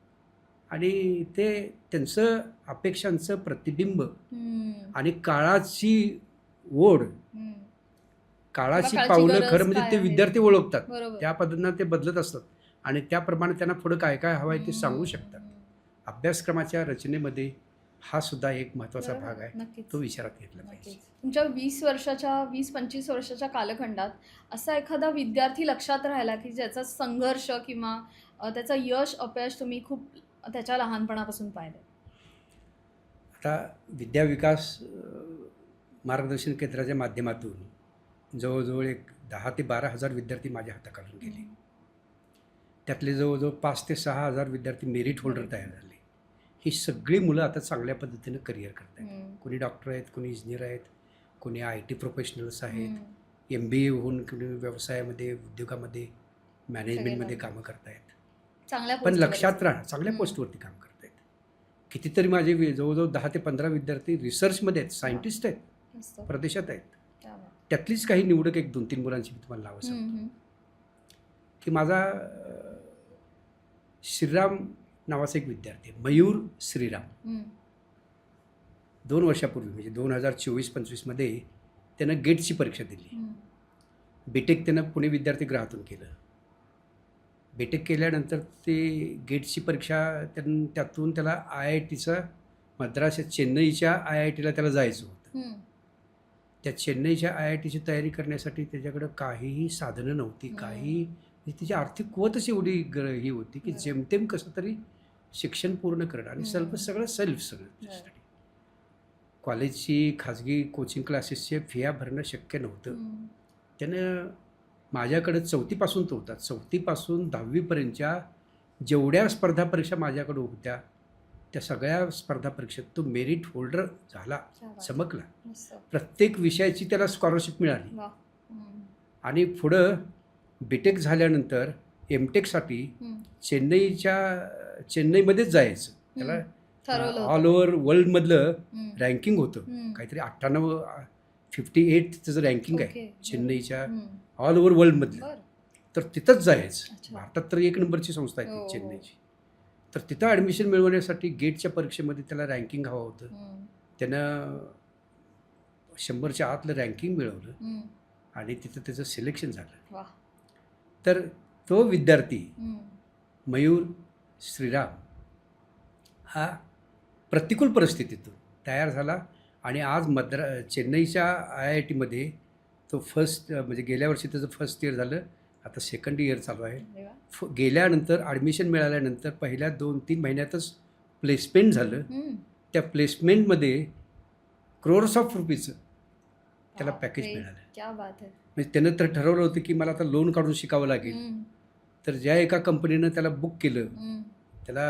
आणि ते त्यांचं अपेक्षांचं प्रतिबिंब हम्म. आणि काळाची ओढ, हम्म. काळाची काळाची पावलं गरज खरं म्हणजे काय ते आहे? विद्यार्थी ओळखतात. बरोबर. त्या पद्धतीनं ते बदलत असतात आणि त्याप्रमाणे त्यांना पुढं काय काय हवं आहे ते सांगू शकतात. हम्म. अभ्यासक्रमाच्या रचनेमध्ये हा सुद्धा एक महत्त्वाचा बरोबर. भाग आहे, नक्कीच. तो विचारात घेतला पाहिजे. नक्कीच. तुमच्या 20-25 वर्षाच्या कालखंडात असा एखादा विद्यार्थी लक्षात राहिला की ज्याचा संघर्ष किंवा त्याचं यश अपयश तुम्ही खूप त्याच्या लहानपणापासून पाहिलं? आता विद्याविकास मार्गदर्शन केंद्राच्या माध्यमातून जवळजवळ एक 10 ते 12 हजार विद्यार्थी माझ्या हाताखालून गेले. त्यातले जवळजवळ 5 ते 6 हजार विद्यार्थी मेरिट होल्डर तयार झाले. ही सगळी मुलं आता चांगल्या पद्धतीनं करिअर करत आहेत. हम्म. कोणी डॉक्टर आहेत, कोणी इंजिनियर आहेत, कोणी IT प्रोफेशनल्स आहेत, हम्म. MBA होऊन कोणी व्यवसायामध्ये, उद्योगामध्ये, मॅनेजमेंटमध्ये सगळे कामं करतायत. चांगल्या पण पोस्टवर लक्षात आहेत. राहा चांगल्या हम्म. पोस्टवरती काम करतायत. कितीतरी माझे जवळजवळ 10 ते 15 विद्यार्थी रिसर्चमध्ये आहेत, सायंटिस्ट आहेत, मस्त. प्रदेशात आहेत. क्या बात. त्यातलीच काही निवडक 1-2-3 मुलांची मी तुम्हाला नावं सांगतो. हम्म. की माझा श्रीराम नावाचा एक विद्यार्थी आहे, मयूर श्रीराम. हम्म. 2 वर्षापूर्वी म्हणजे 2024-25मध्ये त्यानं गेटची परीक्षा दिली. हम्म. बीटेक त्यानं पुणे विद्यार्थीगृहातून केलं. बीटेक केल्यानंतर ते गेटची परीक्षा त्यातून त्याला IITचं मद्रास चेन्नईच्या IITला त्याला जायचं होतं. हम्म. त्या चेन्नईच्या IITची तयारी करण्यासाठी त्याच्याकडं काहीही साधनं नव्हती, काही म्हणजे तिची आर्थिक कुवतच एवढी ही होती की जेमतेम कसं तरी शिक्षण पूर्ण करणं आणि सगळं सगळं कॉलेजची खाजगी कोचिंग क्लासेसचे फिया भरणं शक्य नव्हतं. त्यानं माझ्याकडं 4थीपासून तो होता, 4थीपासून 10वीपर्यंतच्या जेवढ्या स्पर्धा परीक्षा माझ्याकडं होत्या त्या सगळ्या स्पर्धा परीक्षेत तो मेरिट होल्डर झाला, चमकला. प्रत्येक विषयाची त्याला स्कॉलरशिप मिळाली. आणि पुढं बीटेक झाल्यानंतर एमटेकसाठी चेन्नईमध्येच जायचं. त्याला ऑल ओव्हर वर्ल्डमधलं रँकिंग होतं, काहीतरी 58 त्याचं रँकिंग आहे चेन्नईच्या ऑल ओव्हर वर्ल्डमधलं. तर तिथंच जायचं. भारतात तर 1 नंबरची संस्था आहे ती चेन्नईची. तर तिथं ॲडमिशन मिळवण्यासाठी गेटच्या परीक्षेमध्ये त्याला रँकिंग हवं होतं. त्यानं 100च्या आतलं रँकिंग मिळवलं आणि तिथं त्याचं सिलेक्शन झालं. तर तो विद्यार्थी मयूर श्रीराम हा प्रतिकूल परिस्थितीतून तयार झाला आणि आज चेन्नईच्या IITमध्ये तो म्हणजे गेल्या वर्षी त्याचं फर्स्ट इयर झालं, आता सेकंड इयर चालू आहे. गेल्यानंतर ॲडमिशन मिळाल्यानंतर पहिल्या 2-3 महिन्यातच प्लेसमेंट झालं. त्या प्लेसमेंटमध्ये crores ऑफ रुपीचं त्याला पॅकेज मिळालं. म्हणजे त्यानं तर ठरवलं होतं की मला आता लोन काढून शिकावं लागेल. तर ज्या एका कंपनीनं त्याला बुक केलं, त्याला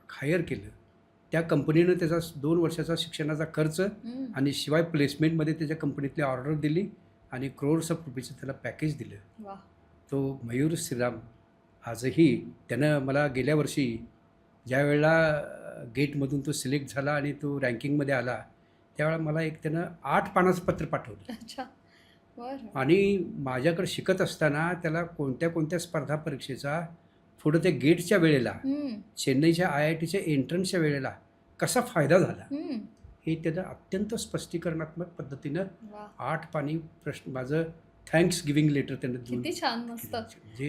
हायर केलं, त्या कंपनीनं त्याचा 2 वर्षाचा शिक्षणाचा खर्च आणि शिवाय प्लेसमेंटमध्ये त्याच्या कंपनीतली ऑर्डर दिली आणि crores ऑफ रुपीचं त्याला पॅकेज दिलं. तो मयूर श्रीराम आजही त्यानं मला गेल्या वर्षी ज्या वेळेला गेटमधून तो सिलेक्ट झाला आणि तो रँकिंगमध्ये आला त्यावेळेला मला त्यानं 8 पानाचं पत्र पाठवलं. आणि माझ्याकडे शिकत असताना त्याला कोणत्या स्पर्धा परीक्षेचा पुढं त्या गेटच्या वेळेला चेन्नईच्या IITच्या एंट्रन्सच्या वेळेला कसा फायदा झाला हे त्यानं अत्यंत स्पष्टीकरणात्मक पद्धतीनं 8 पानी माझं थँक्स गिव्हिंग लेटर त्यानं किती छान, मस्त.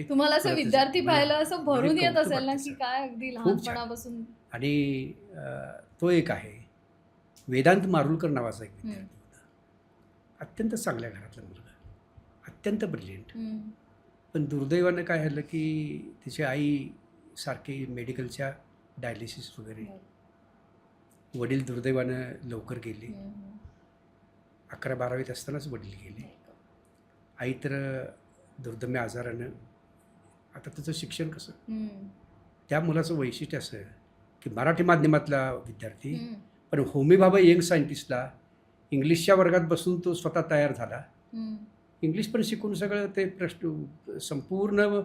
तुम्हाला असं विद्यार्थी पाहायला असं भरून येत असेल ना की काय अगदी लहानपणापासून. आणि तो एक आहे वेदांत मारुलकर नावाचा एक विद्यार्थी होता, अत्यंत चांगल्या घरातला मुलगा, अत्यंत ब्रिलियंट. पण दुर्दैवानं काय झालं की तिची आई सारखी मेडिकलच्या डायलिसिस वगैरे, वडील दुर्दैवानं लवकर गेले. 11-12वीत असतानाच वडील गेले. आई तर दुर्दम्य आजारानं. आता त्याचं शिक्षण कसं? त्या मुलाचं वैशिष्ट्य असं की मराठी माध्यमातला विद्यार्थी, पण होमी भाभा यंग सायंटिस्टला इंग्लिशच्या वर्गात बसून तो स्वतः तयार झाला. इंग्लिश पण शिकून सगळं ते संपूर्ण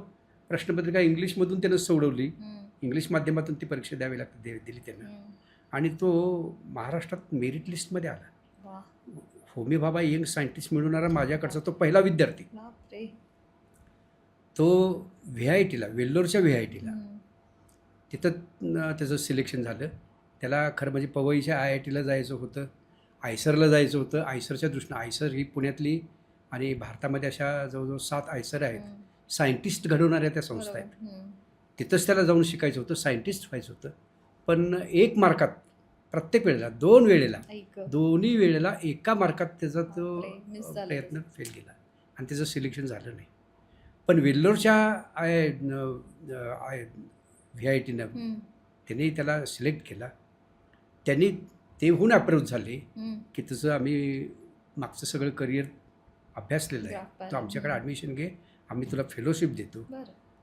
प्रश्नपत्रिका इंग्लिशमधून त्यानं सोडवली. इंग्लिश माध्यमातून ती परीक्षा द्यावी दिली त्यानं. आणि तो महाराष्ट्रात मेरिट लिस्टमध्ये आला. होमी भाभा यंग सायंटिस्ट मिळवणारा माझ्याकडचा तो पहिला विद्यार्थी. तो VITला, वेल्लोरच्या VITला तिथं त्याचं सिलेक्शन झालं. त्याला खरं म्हणजे पवईच्या IITला जायचं होतं, आयसरला जायचं होतं. आयसरच्या दृष्टीनं, आयसर ही पुण्यातली आणि भारतामध्ये अशा जवळजवळ 7 आयसर आहेत, सायंटिस्ट घडवणाऱ्या त्या संस्था आहेत. तिथंच त्याला जाऊन शिकायचं होतं, सायंटिस्ट व्हायचं होतं. पण 1 मार्कात प्रत्येक वेळेला, 2 वेळेला, दोन्ही वेळेला 1 मार्कात त्याचा तो प्रयत्न फेल गेला आणि त्याचं सिलेक्शन झालं नाही. पण वेल्लोरच्या VITनं त्यांनी त्याला सिलेक्ट केला. त्यांनी तेहून अप्रोच झाले की तुझं आम्ही मागचं सगळं करिअर अभ्यासलेलं आहे, तो आमच्याकडे ॲडमिशन घे, आम्ही तुला फेलोशिप देतो.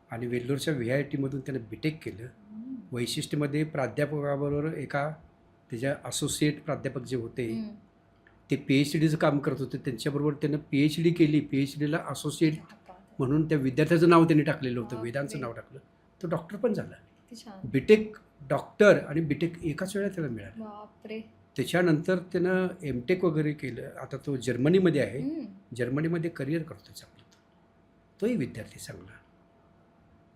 आणि वेल्लोरच्या VITमधून त्यानं बीटेक केलं. वैशिष्ट्यमध्ये प्राध्यापकाबरोबर एका त्याच्या असोसिएट प्राध्यापक जे होते ते PhDचं काम करत होते, त्यांच्याबरोबर त्यानं PhD केली. PhDला असोसिएट म्हणून त्या विद्यार्थ्याचं नाव त्यांनी टाकलेलं होतं, वेदांचं नाव टाकलं. तो डॉक्टर पण झाला. बीटेक डॉक्टर आणि बीटेक एकाच वेळा त्याला मिळालं. त्याच्यानंतर त्यानं एमटेक वगैरे केलं. आता तो जर्मनीमध्ये आहे, जर्मनीमध्ये करिअर करतो चांगलं. तोही विद्यार्थी चांगला.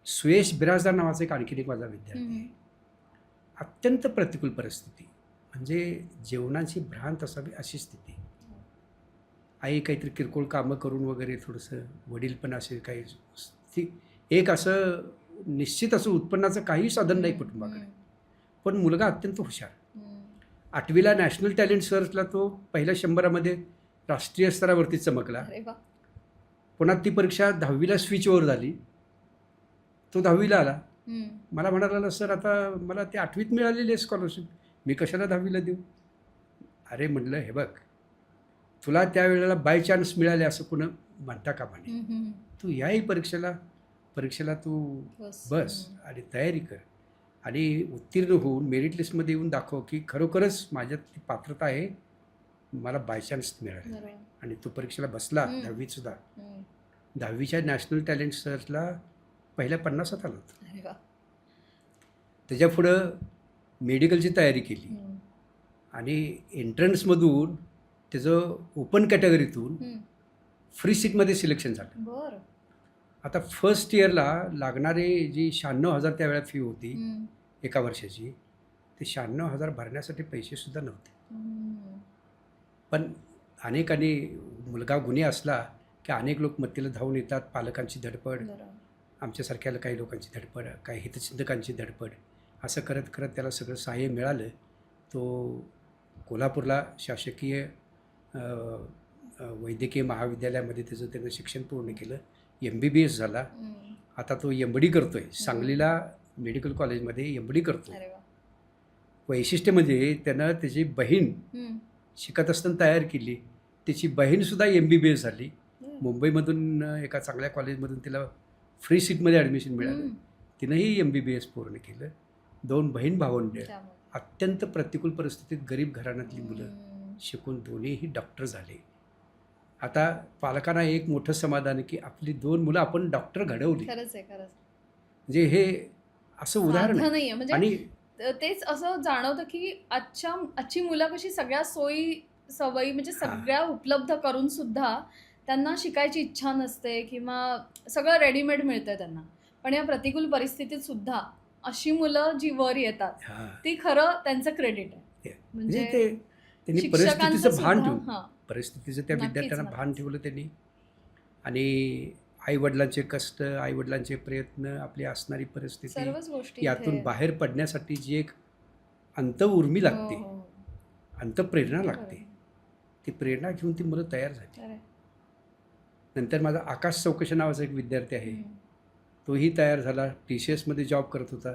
सुयश बिराजदार नावाचा एक आणखीन एक माझा विद्यार्थी आहे. अत्यंत प्रतिकूल परिस्थिती, म्हणजे जेवणाची भ्रांत असावी अशी स्थिती. आई काहीतरी किरकोळ कामं करून वगैरे थोडंसं, वडील पण असे काही एक असं निश्चित असं उत्पन्नाचं काही साधन नाही कुटुंबाकडे. पण मुलगा अत्यंत हुशार. 8वीला नॅशनल टॅलेंट सर्चला तो पहिल्या 100मध्ये राष्ट्रीय स्तरावरती चमकला. अरे वा. पुन्हा ती परीक्षा 10वीला स्विच ओव्हर झाली. तो 10वीला आला. मला म्हणाला, सर आता मला ते 8वीत मिळालेली आहे स्कॉलरशिप, मी कशाला 10वीला देऊ? अरे म्हटलं, हे बघ, तुला त्यावेळेला बाय चान्स मिळाले असं कोण म्हणता कामा नये. तू याही परीक्षेला तू बस आणि तयारी कर आणि उत्तीर्ण होऊन मेरिट लिस्टमध्ये येऊन दाखव की खरोखरच माझ्यात ती पात्रता आहे, मला बाय चान्स मिळाले. आणि तो परीक्षेला बसला. 10वीतसुद्धा 10वीच्या नॅशनल टॅलेंट सर्चला पहिल्या 50त आला होता. त्याच्यापुढं मेडिकलची तयारी केली आणि एंट्रन्समधून त्याचं ओपन कॅटेगरीतून फ्री सीटमध्ये सिलेक्शन झालं. बरं. आता फर्स्ट इयरला लागणारे जी 96,000 त्यावेळेला फी होती एका वर्षाची, ते 96,000 भरण्यासाठी पैसेसुद्धा नव्हते. पण अनेकांनी मुलगा गुणी असला की अनेक लोक मदतीला धावून येतात. पालकांची धडपड, आमच्यासारख्या काही लोकांची धडपड, काही हितचिंतकांची धडपड, असं करत करत त्याला सगळं सहाय्य मिळालं. तो कोल्हापूरला शासकीय वैद्यकीय महाविद्यालयामध्ये त्यानं शिक्षण पूर्ण केलं. MBBS झाला. आता तो MD करतो आहे. सांगलीला मेडिकल कॉलेजमध्ये MD करतो. वैशिष्ट्य म्हणजे त्यानं त्याची बहीण शिकत असताना तयार केली. त्याची बहीणसुद्धा MBBS झाली. मुंबईमधून एका चांगल्या कॉलेजमधून तिला फ्री सीटमध्ये ॲडमिशन मिळालं. तिनंही MBBS पूर्ण केलं. 2 बहीण भावंड, अत्यंत प्रतिकूल परिस्थितीत गरीब घराण्यातली मुलं शिकून दोन्हीही डॉक्टर झाले. आता पालकांना एक मोठं समाधान की आपली 2 मुलं आपण डॉक्टर घडवली. खरंच आहे, खरंच. म्हणजे हे असं उदाहरण नाही आहे. म्हणजे आणि तेच असं जाणवतं की आजची मुलं कशी सगळ्या सोयी सवयी म्हणजे सगळ्या उपलब्ध करून सुद्धा त्यांना शिकायची इच्छा नसते किंवा सगळं रेडीमेड मिळतंय त्यांना. पण या प्रतिकूल परिस्थितीत सुद्धा अशी मुलं जी वर येतात ती खरं त्यांचं क्रेडिट आहे. म्हणजे त्यांनी परिस्थितीचं भान ठेवलं, परिस्थितीचं त्या विद्यार्थ्यांना भान ठेवलं त्यांनी. आणि आईवडिलांचे कष्ट, आईवडिलांचे प्रयत्न, आपली असणारी परिस्थिती, यातून बाहेर पडण्यासाठी जी एक अंतउर्मी लागते, अंतप्रेरणा लागते, ती प्रेरणा घेऊन ती मुलं तयार झाली. नंतर माझा आकाश चौकशी नावाचा एक विद्यार्थी आहे. तोही तयार झाला. TCSमध्ये जॉब करत होता.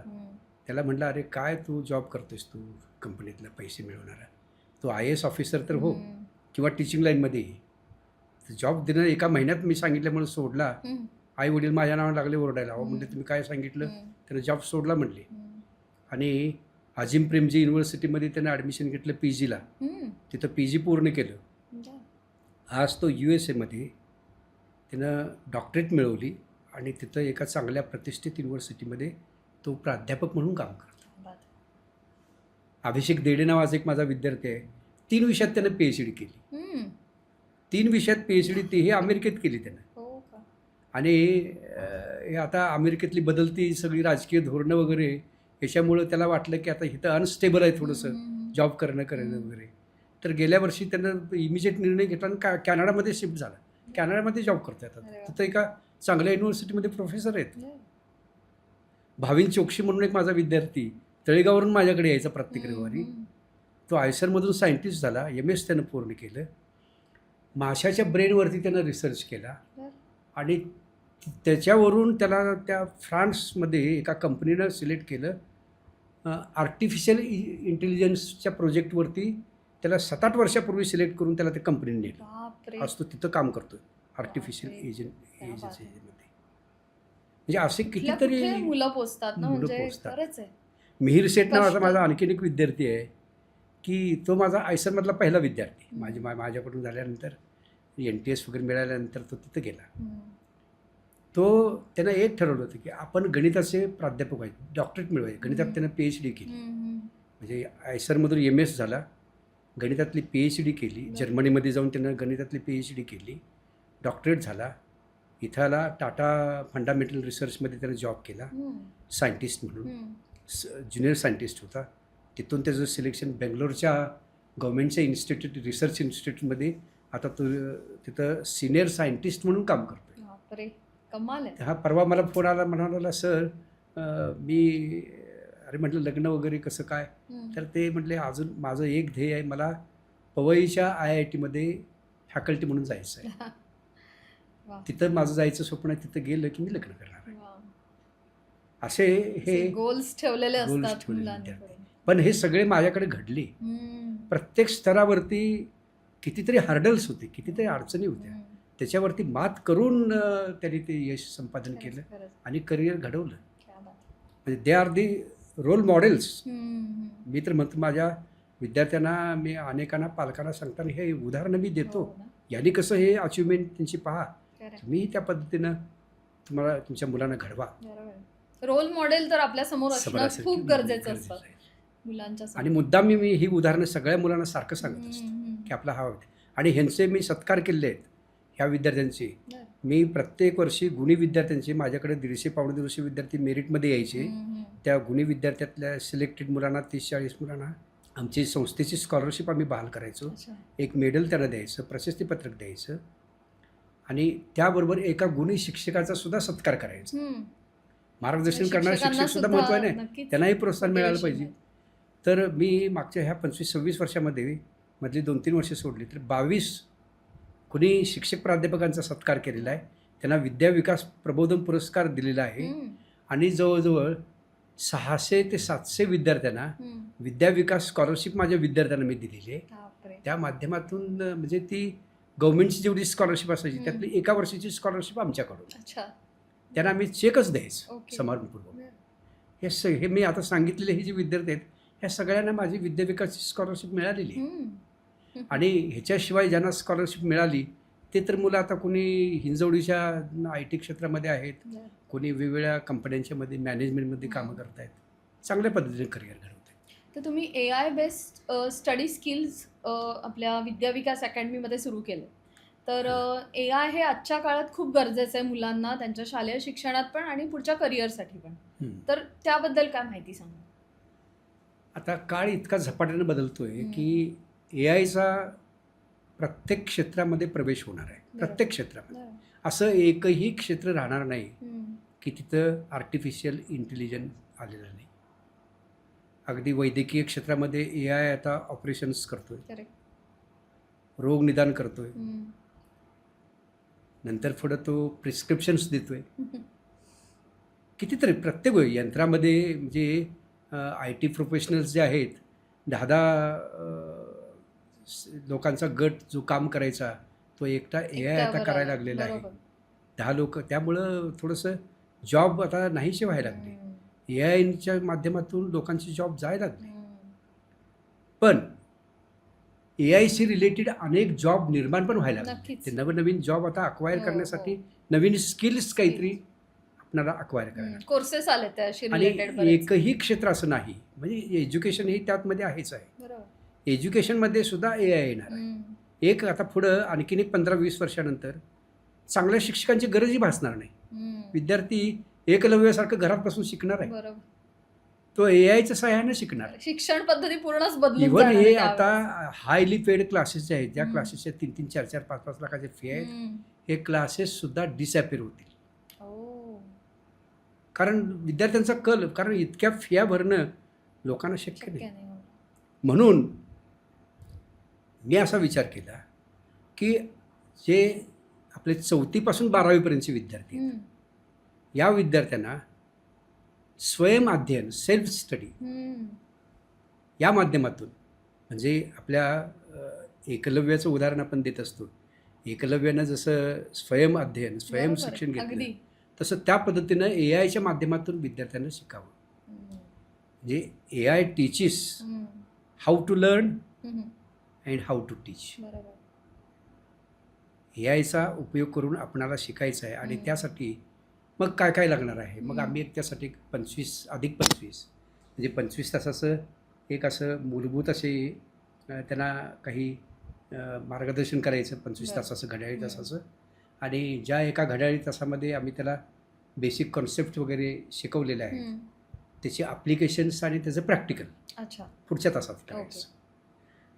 त्याला म्हटलं, अरे काय तू जॉब करतोस, तू कंपनीतला पैसे मिळवणारा, तो IAS ऑफिसर तर हो किंवा टीचिंग लाईनमध्ये जॉब देणं. एका महिन्यात मी सांगितल्यामुळे सोडला. आई वडील माझ्या नावाला लागले ओरडायला. म्हणजे तुम्ही काय सांगितलं? त्यानं जॉब सोडला म्हणले. आणि अजिम प्रेमजी युनिव्हर्सिटीमध्ये त्यानं ॲडमिशन घेतलं PGला. तिथं PG पूर्ण केलं. आज तो USAमध्ये त्यानं डॉक्टरेट मिळवली आणि तिथं एका चांगल्या प्रतिष्ठित युनिव्हर्सिटीमध्ये तो प्राध्यापक म्हणून काम करतो. अभिषेक देडे नावाचा एक माझा विद्यार्थी आहे. 3 विषयात त्यानं PhD केली. 3 विषयात PhD तेही अमेरिकेत केली त्यानं. आणि आता अमेरिकेतली बदलती सगळी राजकीय धोरणं वगैरे याच्यामुळं त्याला वाटलं की आता इथं अनस्टेबल आहे थोडंसं जॉब करणं वगैरे. तर गेल्या वर्षी त्यानं इमिजिएट निर्णय घेतला आणि कॅनडामध्ये शिफ्ट झाला. कॅनडामध्ये जॉब करतो आता. तिथं एका चांगल्या युनिव्हर्सिटीमध्ये प्रोफेसर आहेत. भाविन चोक्षी म्हणून एक माझा विद्यार्थी तळेगाववरून माझ्याकडे यायचा प्रत्येक रविवारी. तो आयसरमधून सायंटिस्ट झाला. MS त्यानं पूर्ण केलं. माशाच्या ब्रेनवरती त्यानं रिसर्च केला आणि त्याच्यावरून त्याला त्या फ्रान्समध्ये एका कंपनीनं सिलेक्ट केलं. आर्टिफिशियल इंटेलिजन्सच्या प्रोजेक्टवरती त्याला 7-8 वर्षापूर्वी सिलेक्ट करून त्याला त्या कंपनीने नेलं. आज तो तिथं काम करतोय आर्टिफिशियल एजन्सीमध्ये. म्हणजे असे कितीतरी मुलं पोचतात ना. म्हणजे खरंच आहे. मिहीर सेठ नावाचा माझा आणखीन एक विद्यार्थी आहे की तो माझा आयसरमधला पहिला विद्यार्थी. माझ्याकडून झाल्यानंतर NTS वगैरे मिळाल्यानंतर तो तिथं गेला. त्यानं एक ठरवलं होतं की आपण गणिताचे प्राध्यापक व्हायचे, डॉक्टरेट मिळवायचे. गणितात त्यानं PhD केली. म्हणजे आयसरमधून MS झाला, गणितातली PhD केली. जर्मनीमध्ये जाऊन त्यानं गणितातली PhD केली, डॉक्टरेट झाला. इथं आला टाटा फंडामेंटल रिसर्चमध्ये त्यानं जॉब केला सायंटिस्ट म्हणून. ज्युनियर सायंटिस्ट होता. तिथून त्याचं सिलेक्शन बेंगलोरच्या गव्हर्मेंटच्या इन्स्टिट्यूट रिसर्च इन्स्टिट्यूटमध्ये आता तो तिथं सिनियर सायंटिस्ट म्हणून काम करतो. बापरे, कमाल आहे. हा परवा मला फोन आला, म्हणाला सर मी अरे म्हटलं लग्न वगैरे कसं काय, तर ते म्हटले अजून माझं एक ध्येय आहे, मला पवईच्या IIT फॅकल्टी म्हणून जायचं आहे. वा. तिथं माझं जायचं स्वप्न आहे, तिथं गेलं की मी लग्न करणार आहे. वा. असे हे गोल्स ठेवलेले goals असतात ठेवलेले मुलांनी. पण हे सगळे माझ्याकडे घडले. प्रत्येक स्तरावरती कितीतरी हर्डल्स होते, कितीतरी अडचणी होत्या, त्याच्यावरती मात करून त्यांनी ते यश संपादन केलं आणि करिअर घडवलं. म्हणजे they are the role models. मी तर म्हणतो माझ्या विद्यार्थ्यांना, मी अनेकांना पालकांना सांगताना हे उदाहरणं मी देतो. यांनी कसं हे अचिव्हमेंट त्यांची पहा, तुम्ही त्या पद्धतीनं तुम्हाला तुमच्या मुलांना घडवा. रोल मॉडेल तर आपल्या समोर असणं खूप गरजेचं असतं मुलांच्या. आणि मुद्दाम मी ही उदाहरणं सगळ्या मुलांना सारखं सांगत असतो की आपला हा होते. आणि ह्यांचे मी सत्कार केले आहेत ह्या विद्यार्थ्यांचे. मी प्रत्येक वर्षी गुणी विद्यार्थ्यांचे, माझ्याकडे 150-150 विद्यार्थी मेरिटमध्ये यायचे. त्या गुणी विद्यार्थ्यातल्या सिलेक्टेड मुलांना 30-40 मुलांना आमची संस्थेची स्कॉलरशिप आम्ही बहाल करायचो. एक मेडल त्यांना द्यायचं, प्रशस्तीपत्रक द्यायचं आणि त्याबरोबर एका गुणी शिक्षकाचा सुद्धा सत्कार करायचा. मार्गदर्शन करणारे शिक्षक सुद्धा महत्त्वाने आहे, त्यांनाही प्रोत्साहन मिळालं पाहिजे. तर मी मागच्या ह्या 25-26 वर्षामध्ये मधली 2-3 वर्षे सोडली तर 22 कुणी शिक्षक प्राध्यापकांचा सत्कार केलेला आहे. त्यांना विद्या विकास प्रबोधन पुरस्कार दिलेला आहे आणि जवळजवळ 600 ते 700 विद्यार्थ्यांना विद्या विकास स्कॉलरशिप माझ्या विद्यार्थ्यांना मी दिलेली आहे. त्या माध्यमातून म्हणजे ती गव्हर्नमेंटची जेवढी स्कॉलरशिप असायची त्यातली एका वर्षाची स्कॉलरशिप आमच्याकडून, त्यांना आम्ही चेकच द्यायचो समारोहपूर्वक. हे मी आता सांगितलेले हे जे विद्यार्थी आहेत ह्या सगळ्यांना माझी विद्या विकासची स्कॉलरशिप मिळालेली आहे. आणि ह्याच्याशिवाय ज्यांना स्कॉलरशिप मिळाली ते तर मुलं आता कोणी हिंजवडीच्या IT क्षेत्रामध्ये आहेत, कोणी वेगवेगळ्या कंपन्यांच्यामध्ये मॅनेजमेंटमध्ये कामं करत आहेत, चांगल्या पद्धतीने करिअर घडवत आहेत. तर तुम्ही AI बेस्ड स्टडी स्किल्स आपल्या विद्या विकास अकॅडमीमध्ये सुरू केलं. तर AI हे आजच्या काळात खूप गरजेचं आहे मुलांना, त्यांच्या शालेय शिक्षणात पण आणि पुढच्या करिअरसाठी पण. तर त्याबद्दल काय माहिती सांगा. आता काळ इतका झपाट्याने बदलतोय की AIचा प्रत्येक क्षेत्रामध्ये प्रवेश होणार आहे. प्रत्येक क्षेत्रामध्ये असं एकही क्षेत्र राहणार नाही की तिथं आर्टिफिशियल इंटेलिजन्स आलेलं नाही. अगदी वैद्यकीय क्षेत्रामध्ये AI आता ऑपरेशन्स करतोय, रोग निदान करतोय, नंतर पुढं तो प्रिस्क्रिप्शन्स देतोय. कितीतरी प्रत्येक यंत्रामध्ये म्हणजे IT प्रोफेशनल्स जे आहेत 10 लोकांचा गट जो काम करायचा तो एकटा AI आता करायला लागलेला आहे. 10 लोक. त्यामुळं थोडंसं जॉब आता नाहीसे व्हायला लागले. AIच्या माध्यमातून लोकांची जॉब जायला लागले. पण AIशी रिलेटेड अनेक जॉब निर्माण पण व्हायला लागले. ते नवनवीन जॉब आता अक्वायर करण्यासाठी नवीन स्किल्स काहीतरी आपल्याला अक्वायर करायला कोर्सेस आले त्याशी आणि रिलेटेड. एकही क्षेत्र असं नाही, म्हणजे एज्युकेशन ही त्यातमध्ये आहेच आहे. एज्युकेशनमध्ये सुद्धा AI येणार आहे. एक आता पुढं आणखीन एक 15-20 वर्षानंतर चांगल्या शिक्षकांची गरजही भासणार नाही. विद्यार्थी एकलव्यासारखं घरात बसून शिकणार आहे, तो AIच्या सहाय्याने शिकणार आहे. शिक्षण पद्धती पूर्णच बदलून इव्हन जाणार हे आहे आता हायली पेड क्लासेस जे आहेत, ज्या क्लासेसच्या 3-3, 4-4, 5-5 लाखाचे फी आहेत, हे क्लासेस सुद्धा डिसअपिअर होतील. कारण विद्यार्थ्यांचा कल, कारण इतक्या फिया भरणं लोकांना शक्य नाही. म्हणून मी असा विचार केला की जे आपले 4थीपासून 12वीपर्यंतचे विद्यार्थी आहेत, या विद्यार्थ्यांना स्वयं अध्ययन, सेल्फ स्टडी या माध्यमातून, म्हणजे आपल्या एकलव्याचं उदाहरण आपण देत असतो. एकलव्यानं जसं स्वयं अध्ययन, स्वयं शिक्षण घेतलं, तसं त्या पद्धतीनं AIच्या माध्यमातून विद्यार्थ्यांना शिकावं. म्हणजे AI teaches how to learn and how to teach. AIचा उपयोग करून आपणाला शिकायचं आहे आणि त्यासाठी मग काय काय लागणार आहे. मग आम्ही त्यासाठी 25+25 म्हणजे 25 तासाचं एक असं मूलभूत असे त्यांना काही मार्गदर्शन करायचं 25 तासाचं घड्याळी तासाचं. आणि ज्या एका घड्याळी तासामध्ये आम्ही त्याला बेसिक कॉन्सेप्ट वगैरे शिकवलेले आहेत त्याचे ॲप्लिकेशन्स आणि त्याचं प्रॅक्टिकल अच्छा. पुढच्या तासात करायचं.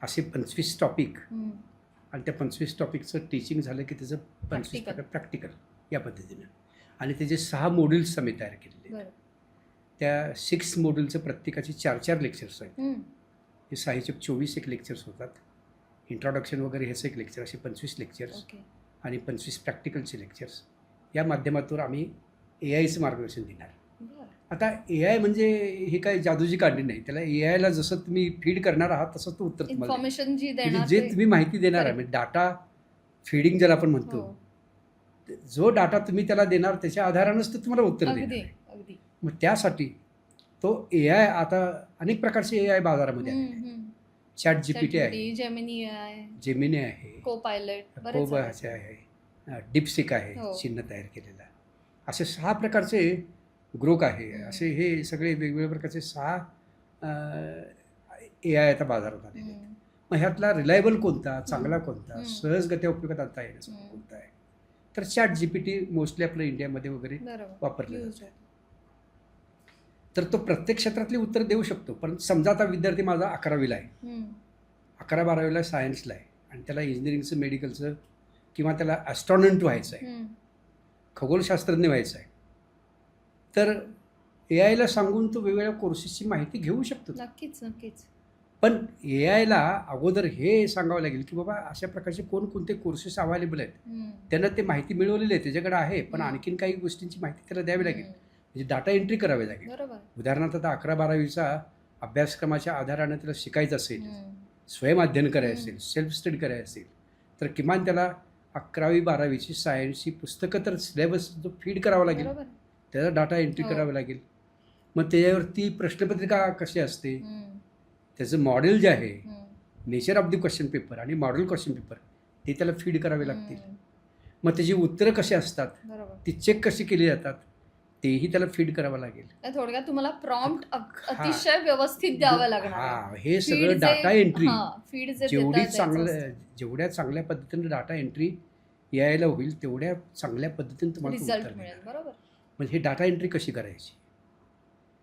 असे 25 टॉपिक आणि त्या 25 टॉपिकचं टीचिंग झालं की त्याचं 25 Practical. प्रॅक्टिकल या पद्धतीनं. आणि त्याचे 6 मॉड्यूल्स आम्ही तयार केलेले आहेत. बरं. त्या 6 मॉड्यूलचं प्रत्येकाची 4-4 लेक्चर्स आहेत. हम्म. हे 6 24 एक लेक्चर्स होतात. इंट्रोडक्शन वगैरे ह्याचं एक लेक्चर, असे 25 लेक्चर्स ओके. आणि 25 प्रॅक्टिकलचे लेक्चर्स. या माध्यमातून आम्ही AI चं मार्गदर्शन देणार. बरं. आता AI म्हणजे हे काय जादूची काढणी नाही. त्याला AIला जसं तुम्ही फीड करणार आहात तसं तो उत्तर तुम्हाला देईल. इन्फॉर्मेशन जी म्हणजे देणार जे ते- तुम्ही माहिती देणार आहे Correct. म्हणजे डाटा फीडिंग ज्याला आपण म्हणतो, हो. जो डाटा तुम्ही त्याला देणार त्याच्या आधारानंच तो तुम्हाला उत्तर अगदी देणार. अगदी. मग त्यासाठी तो AI आता अनेक प्रकारचे AI बाजारामध्ये आहे. ChatGPT आहे, जेमिनी आहे, जेमिनी आहे, को पायलट, कोबाचे आहे, डीपसिक आहे, हो. चिन्ह तयार केलेला. असे 6 प्रकारचे ग्रोक आहे. असे हे सगळे वेगवेगळ्या प्रकारचे 6 AI आता बाजारात आलेले आहेत. मग ह्यातला रिलायबल कोणता, चांगला कोणता, हम्म. सहजगत्या उपयोगात आणता येण्याचा कोणता आहे, तर ChatGPT मोस्टली आपल्या इंडियामध्ये वगैरे बरोबर वापरले Used जाते. आहे. तर तो प्रत्येक क्षेत्रातली उत्तर देऊ शकतो. पण समजा आता विद्यार्थी माझा 11वीला आहे, हम्म. 11-12वीला सायन्सला आहे आणि त्याला इंजिनिअरिंगचं, मेडिकलचं किंवा त्याला ॲस्ट्रॉनॉट व्हायचं आहे, हम्म. खगोलशास्त्रज्ञ व्हायचं आहे, तर AIला सांगून तो वेगवेगळ्या कोर्सेसची माहिती घेऊ शकतो. नक्कीच नक्कीच. पण AIला अगोदर हे सांगावं लागेल की बाबा अशा प्रकारचे कोणकोणते कोर्सेस अवेलेबल आहेत. हम्म. त्यांना ते माहिती मिळवलेली आहे, त्याच्याकडे आहे, पण हम्म. आणखीन काही गोष्टींची माहिती त्याला द्यावी लागेल. हम्म. म्हणजे डाटा एंट्री करावी लागेल. बरोबर. उदाहरणार्थ आता 11-12वीचा अभ्यासक्रमाच्या आधाराने त्याला शिकायचं असेल, हम्म. स्वयंअध्ययन करायचं असेल, सेल्फ स्टडी करायचं असेल, तर किमान त्याला 11वी-12वीची सायन्सची पुस्तकं तर सिलेबस तो फीड करावा लागेल, बरोबर. त्याचा डाटा एंट्री हो. करावं लागेल. मग त्याच्यावरती प्रश्नपत्रिका कशी असते, हम्म. त्याचं मॉडेल जे आहे, हम्म. Nature of the question paper आणि मॉडेल क्वेश्चन पेपर, ते त्याला फीड करावे लागतील. हम्म. मग त्याची उत्तरं कशी असतात, बरोबर. ती चेक कशी केली जातात, तेही त्याला फीड करावं लागेल. तर थोडक्यात तुम्हाला प्रॉम्प्ट अतिशय व्यवस्थित द्यावं लागणार आहे. हा, हे Feed सगळं जे- डाटा एंट्री हा, feed जे जेवढी देतात त्याचं चांगलं, असतं. जेवढ्या चांगल्या पद्धतीने डाटा एंट्री यायला होईल तेवढ्या चांगल्या पद्धतीने तुम्हाला तो रिझल्ट उत्तर मिळेल. मिळेल. बरोबर. म्हणजे हे डाटा एंट्री कशी करायची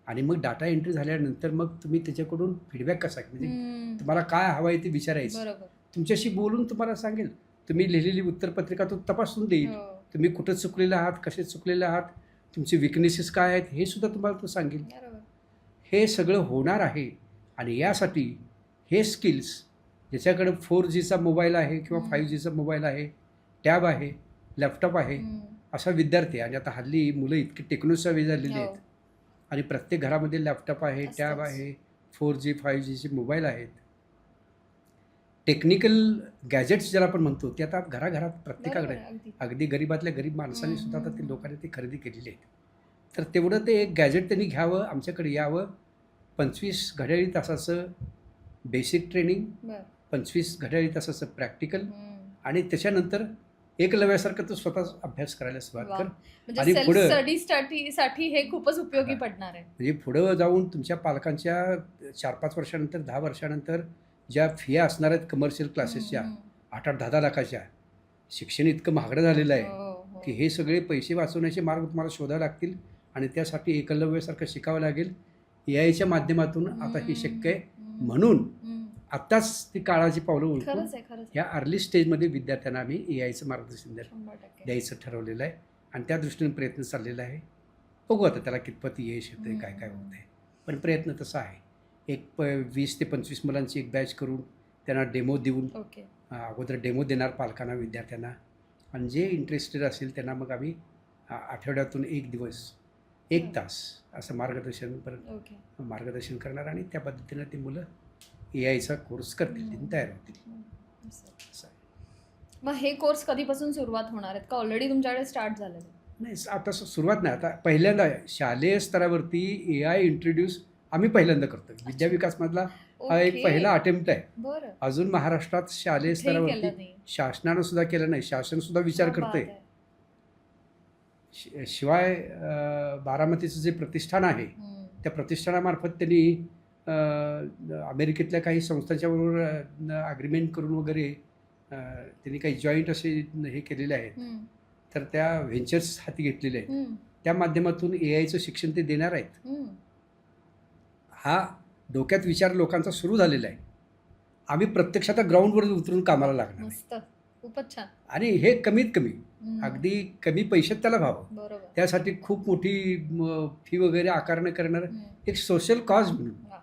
आणि मग डाटा एंट्री झाल्यानंतर मग तुम्ही त्याच्याकडून फीडबॅक कसा म्हणजे हम्म. तुम्हाला काय हवं आहे ते विचारायचं, बरोबर. तुमच्याशी बोलून तुम्हाला सांगेल, तुम्ही लिहिलेली उत्तरपत्रिका तो तपासून देईल, हो. तुम्ही कुठं चुकलेले आहात, कसे चुकलेले आहात, तुमचे विकनेसेस काय आहेत हे सुद्धा तुम्हाला तो सांगेल. बरोबर. हे सगळं होणार आहे आणि यासाठी हे स्किल्स, ज्याच्याकडे 4Gचा मोबाईल आहे किंवा 5Gचा मोबाईल आहे, टॅब आहे, लॅपटॉप आहे, हम्म. असा विद्यार्थी. आणि आता हल्ली मुलं इतकी टेक्नोसॅव्ही झालेली हो. आहेत आणि प्रत्येक घरामध्ये लॅपटॉप आहे, टॅब असतंच. आहे, 4G 5Gचे मोबाईल आहेत. टेक्निकल गॅजेट्स ज्याला आपण म्हणतो ते आता घराघरात प्रत्येकाकडे बरोबर, अगदी. अगदी गरीबातल्या गरीब माणसांनी सुद्धा आता ते हम्म. लोकांनी ते खरेदी केलेली आहेत. तर तेवढं ते एक गॅजेट त्यांनी घ्यावं, आमच्याकडे यावं. 25 घड्याळी तासाचं बेसिक ट्रेनिंग, बरं. 25 घड्याळी तासाचं प्रॅक्टिकल हम्म. आणि त्याच्यानंतर एकलव्यासारखं तो स्वतःच अभ्यास करायला सुरुवात वा. कर. म्हणजे आणि सेल्फ पुढं- स्टडी साठी हे खूपच उपयोगी हा. पडणार आहे. म्हणजे पुढं जाऊन तुमच्या पालकांच्या 4-5 वर्षानंतर, 10 वर्षानंतर ज्या फिया असणार आहेत कमर्शियल क्लासेसच्या, हम्म. 8-10 लाखाच्या, शिक्षण इतकं महागडं झालेलं आहे हो, हो. की हे सगळे पैसे वाचवण्याचे मार्ग तुम्हाला शोधावे लागतील आणि त्यासाठी एकलव्यासारखं शिकावं लागेल. AIच्या माध्यमातून आता हे शक्य आहे. हम्म. म्हणून हम्म. आत्ताच ती काळाची पावलं ओळखून खरंच आहे, खरंच आहे. या अर्ली स्टेजमध्ये विद्यार्थ्यांना आम्ही AIचं मार्गदर्शन 100%. द्यायचं ठरवलेलं आहे आणि त्या दृष्टीने प्रयत्न चाललेला आहे. बघू आता त्याला कितपत यश येतं आहे, काय काय होतं आहे, पण प्रयत्न तसा आहे. एक 20 ते 25 मुलांची एक बॅच करून त्यांना डेमो देऊन, ओके. अगोदर डेमो देणार पालकांना, विद्यार्थ्यांना, आणि जे इंटरेस्टेड असेल त्यांना मग आम्ही आठवड्यातून 1 दिवस 1 तास असं ओके. मार्गदर्शन करणार आणि त्या पद्धतीनं ती मुलं AIचा कोर्स करतील आणि तयार होतील. असं. असं आहे. मग हे कोर्स कधीपासून सुरुवात होणार आहेत का ऑलरेडी तुमच्याकडे स्टार्ट झालेलं आहे? नाही, आता सुरुवात नाही, आता पहिल्यांदा शालेय स्तरावरती AI इंट्रोड्यूस आम्ही पहिल्यांदा करतो. विद्या विकासमधला हा एक ओके. पहिला अटेम्प्ट आहे. बरं. अजून महाराष्ट्रात शालेय कुठेही केलं स्तरावरती नाही. शासनानं सुद्धा केलं नाही, शासन सुद्धा विचार क्या करतंय. बात आहे. शिवाय बारामतीचं जे प्रतिष्ठान आहे हम्म. त्या प्रतिष्ठानामार्फत त्यांनी अमेरिकेतल्या काही संस्थांच्या बरोबर अग्रीमेंट करून वगैरे त्यांनी काही जॉईंट असे हे केलेले आहेत. हम्म. तर त्या व्हेंचर्स हाती घेतलेले आहेत. हम्म. त्या माध्यमातून AIचं शिक्षण ते देणार आहेत. हम्म. हा डोक्यात विचार लोकांचा सुरू झालेला आहे. आम्ही प्रत्यक्षात ग्राउंडवर उतरून कामाला लागणार आहे. मस्त, खूपच छान. आणि हे कमीत कमी हम्म, अगदी कमी पैशात त्याला व्हावं. बरोबर. त्यासाठी खूप मोठी फी वगैरे आकारणं करणार हम्म, एक सोशल कॉज म्हणून वा.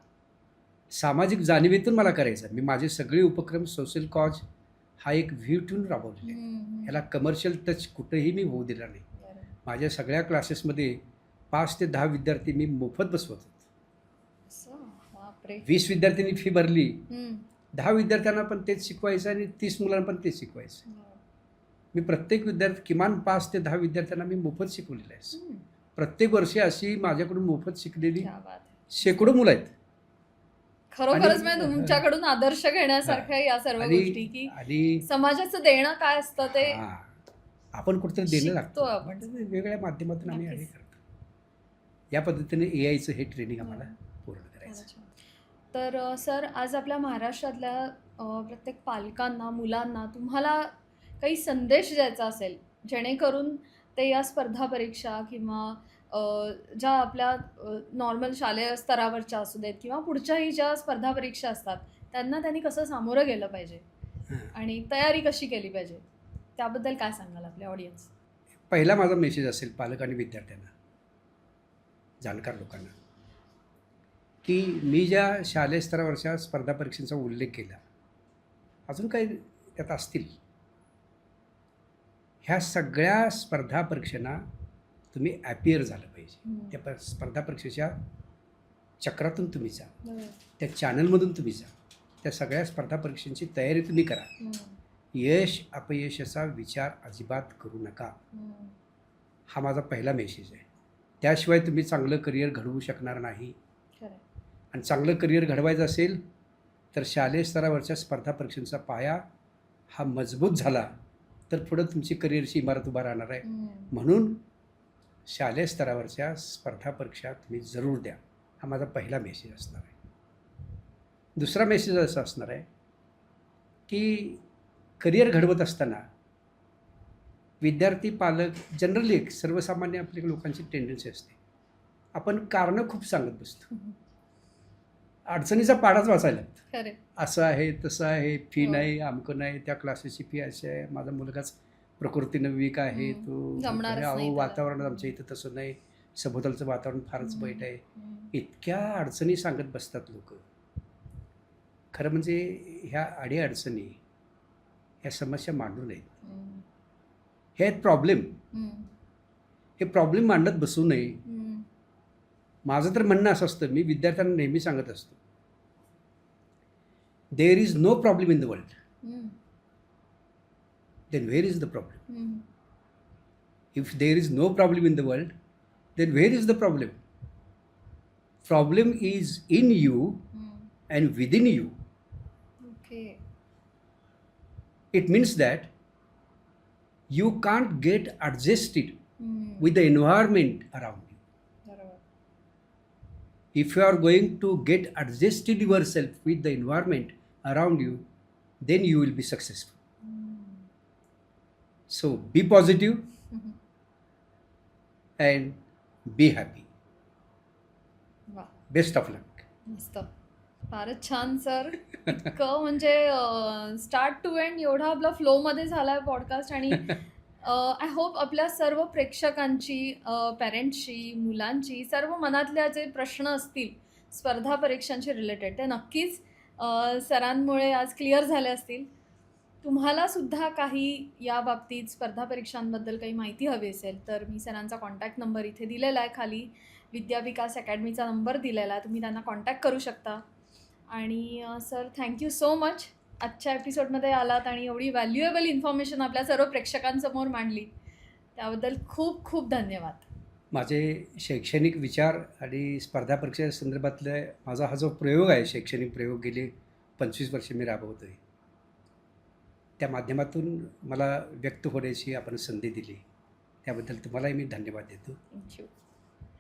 सामाजिक जाणीवेतून मला करायचं. मी माझे सगळे उपक्रम सोशल कॉज हा एक व्ह्यू ठेवून राबवलेले आहेत. हम्म, ह्याला कमर्शियल टच कुठेही मी होऊ दिला नाही. बरोबर. माझ्या सगळ्या क्लासेसमध्ये 5 ते 10 विद्यार्थी मी मोफत बसवत होतो. असं, बापरे. 20 विद्यार्थ्यांनी फी भरली, हम्म, 10 विद्यार्थ्यांना पण तेच शिकवायचं आणि 30 मुलांना पण तेच शिकवायचं. बरोबर. मी प्रत्येक विद्यार्थी किमान 5 ते 10 विद्यार्थ्यांना मी मोफत शिकवलेलं आहे. हम्म, प्रत्येक वर्षी अशी माझ्याकडून मोफत शिकलेली क्या बात आहे. शेकडो मुलं आहेत. खरोखरच आणि- म्हणजे तुमच्याकडून आदर्श घेण्यासारखं आहे या सर्व गोष्टी, की आणि समाजाचं देणं काय असतं ते हां, आपण कुठेतरी देणं शिकतो लागतं. आपण. वेगवेगळ्या माध्यमातून आम्ही हे नक्कीच. करतो. या पद्धतीने AIचं हे ट्रेनिंग आम्हाला पूर्ण करायचं. अच्छा. तर सर, आज आपल्या महाराष्ट्रातल्या प्रत्येक पालकांना, मुलांना तुम्हाला काही संदेश द्यायचा असेल, जेणेकरून ते या स्पर्धा परीक्षा किंवा ज्या आपल्या नॉर्मल शालेय स्तरावरच्या असू देत किंवा पुढच्याही ज्या स्पर्धा परीक्षा असतात, त्यांनी कसं सामोरं गेलं पाहिजे हां. आणि तयारी कशी केली पाहिजे, त्याबद्दल काय सांगाल आपल्या ऑडियन्स? पहिला माझा मेसेज असेल पालक आणि विद्यार्थ्यांना, जाणकार लोकांना, की मी ज्या शालेय स्तरावरच्या स्पर्धा परीक्षांचा उल्लेख केला, अजून काही त्यात असतील, ह्या सगळ्या स्पर्धा परीक्षांना तुम्ही ॲपियर झालं पाहिजे. त्या स्पर्धा परीक्षेच्या चक्रातून तुम्ही जा, त्या चॅनलमधून तुम्ही जा, त्या सगळ्या स्पर्धा परीक्षांची तयारी तुम्ही करा. यश अपयशाचा विचार अजिबात करू नका. हा माझा पहिला मेसेज आहे. त्याशिवाय तुम्ही चांगलं करिअर घडवू शकणार नाही. आणि चांगलं करिअर घडवायचं असेल तर शालेय स्तरावरच्या स्पर्धा परीक्षांचा पाया हा मजबूत झाला तर पुढं तुमची करिअरची इमारत उभा राहणार आहे. म्हणून शालेय स्तरावरच्या स्पर्धा परीक्षा तुम्ही जरूर द्या. हा माझा पहिला मेसेज असणार आहे. दुसरा मेसेज असा असणार आहे की करिअर घडवत असताना विद्यार्थी, पालक, जनरली एक सर्वसामान्य आपल्या लोकांची टेंडन्सी असते, आपण कारणं खूप सांगत बसतो. अडचणीचा पाडाच वाचायला लागतो. खरे. असं आहे, तसं आहे, फी हो. नाही, अमकं नाही, त्या क्लासेसची फी अशी आहे, माझा मुलगाच प्रकृतीनं वीक आहे, तो जमणारच नाही अहो त्याला. वातावरण आमच्या इथं तसं नाही, सभोवतालचं वातावरण फारच वाईट आहे. इतक्या अडचणी सांगत बसतात लोक. खरं म्हणजे ह्या अडीअडचणी, ह्या समस्या मांडू नयेत. हे आहेत प्रॉब्लेम. हे प्रॉब्लेम मांडत बसू नये. माझं तर म्हणणं असं असतं, मी विद्यार्थ्यांना नेहमी सांगत असतो, there is no problem in the world, then where is the problem. If there is no problem in the world, then where is the problem. Problem is in you and within you. Okay. It means that you can't get adjusted with the environment around you. बरोबर. If you are going to get adjusted yourself with the environment around you, then you will be successful. So be positive and be happy. वा, Best of luck. मस्त. फारच छान sir. इतकं म्हणजे start to end एवढा आपला फ्लोमध्ये झाला आहे पॉडकास्ट. आणि आय होप आपल्या सर्व प्रेक्षकांची, पॅरेंट्सची, मुलांची, सर्व मनातल्या जे प्रश्न असतील स्पर्धा परीक्षांशी रिलेटेड, ते नक्कीच सरांमुळे आज क्लिअर झाले असतील. तुम्हाला सुद्धा काही या बाबतीत स्पर्धा परीक्षांबद्दल काही माहिती हवी असेल तर मी सरांचा कॉन्टॅक्ट नंबर इथे दिलेला आहे, खाली विद्याविकास अकॅडमीचा नंबर दिलेला आहे, तुम्ही त्यांना कॉन्टॅक्ट करू शकता. आणि सर, थँक्यू सो मच. आजच्या एपिसोडमध्ये आलात आणि एवढी व्हॅल्युएबल इन्फॉर्मेशन आपल्या सर्व प्रेक्षकांसमोर मांडली, त्याबद्दल खूप खूप धन्यवाद. माझे शैक्षणिक विचार आणि स्पर्धा परीक्षे संदर्भातले माझा हा जो प्रयोग आहे, शैक्षणिक प्रयोग गेले 25 वर्ष मी राबवतो आहे, त्या माध्यमातून मला व्यक्त होण्याची आपण संधी दिली, त्याबद्दल तुम्हालाही मी धन्यवाद देतो. थँक्यू.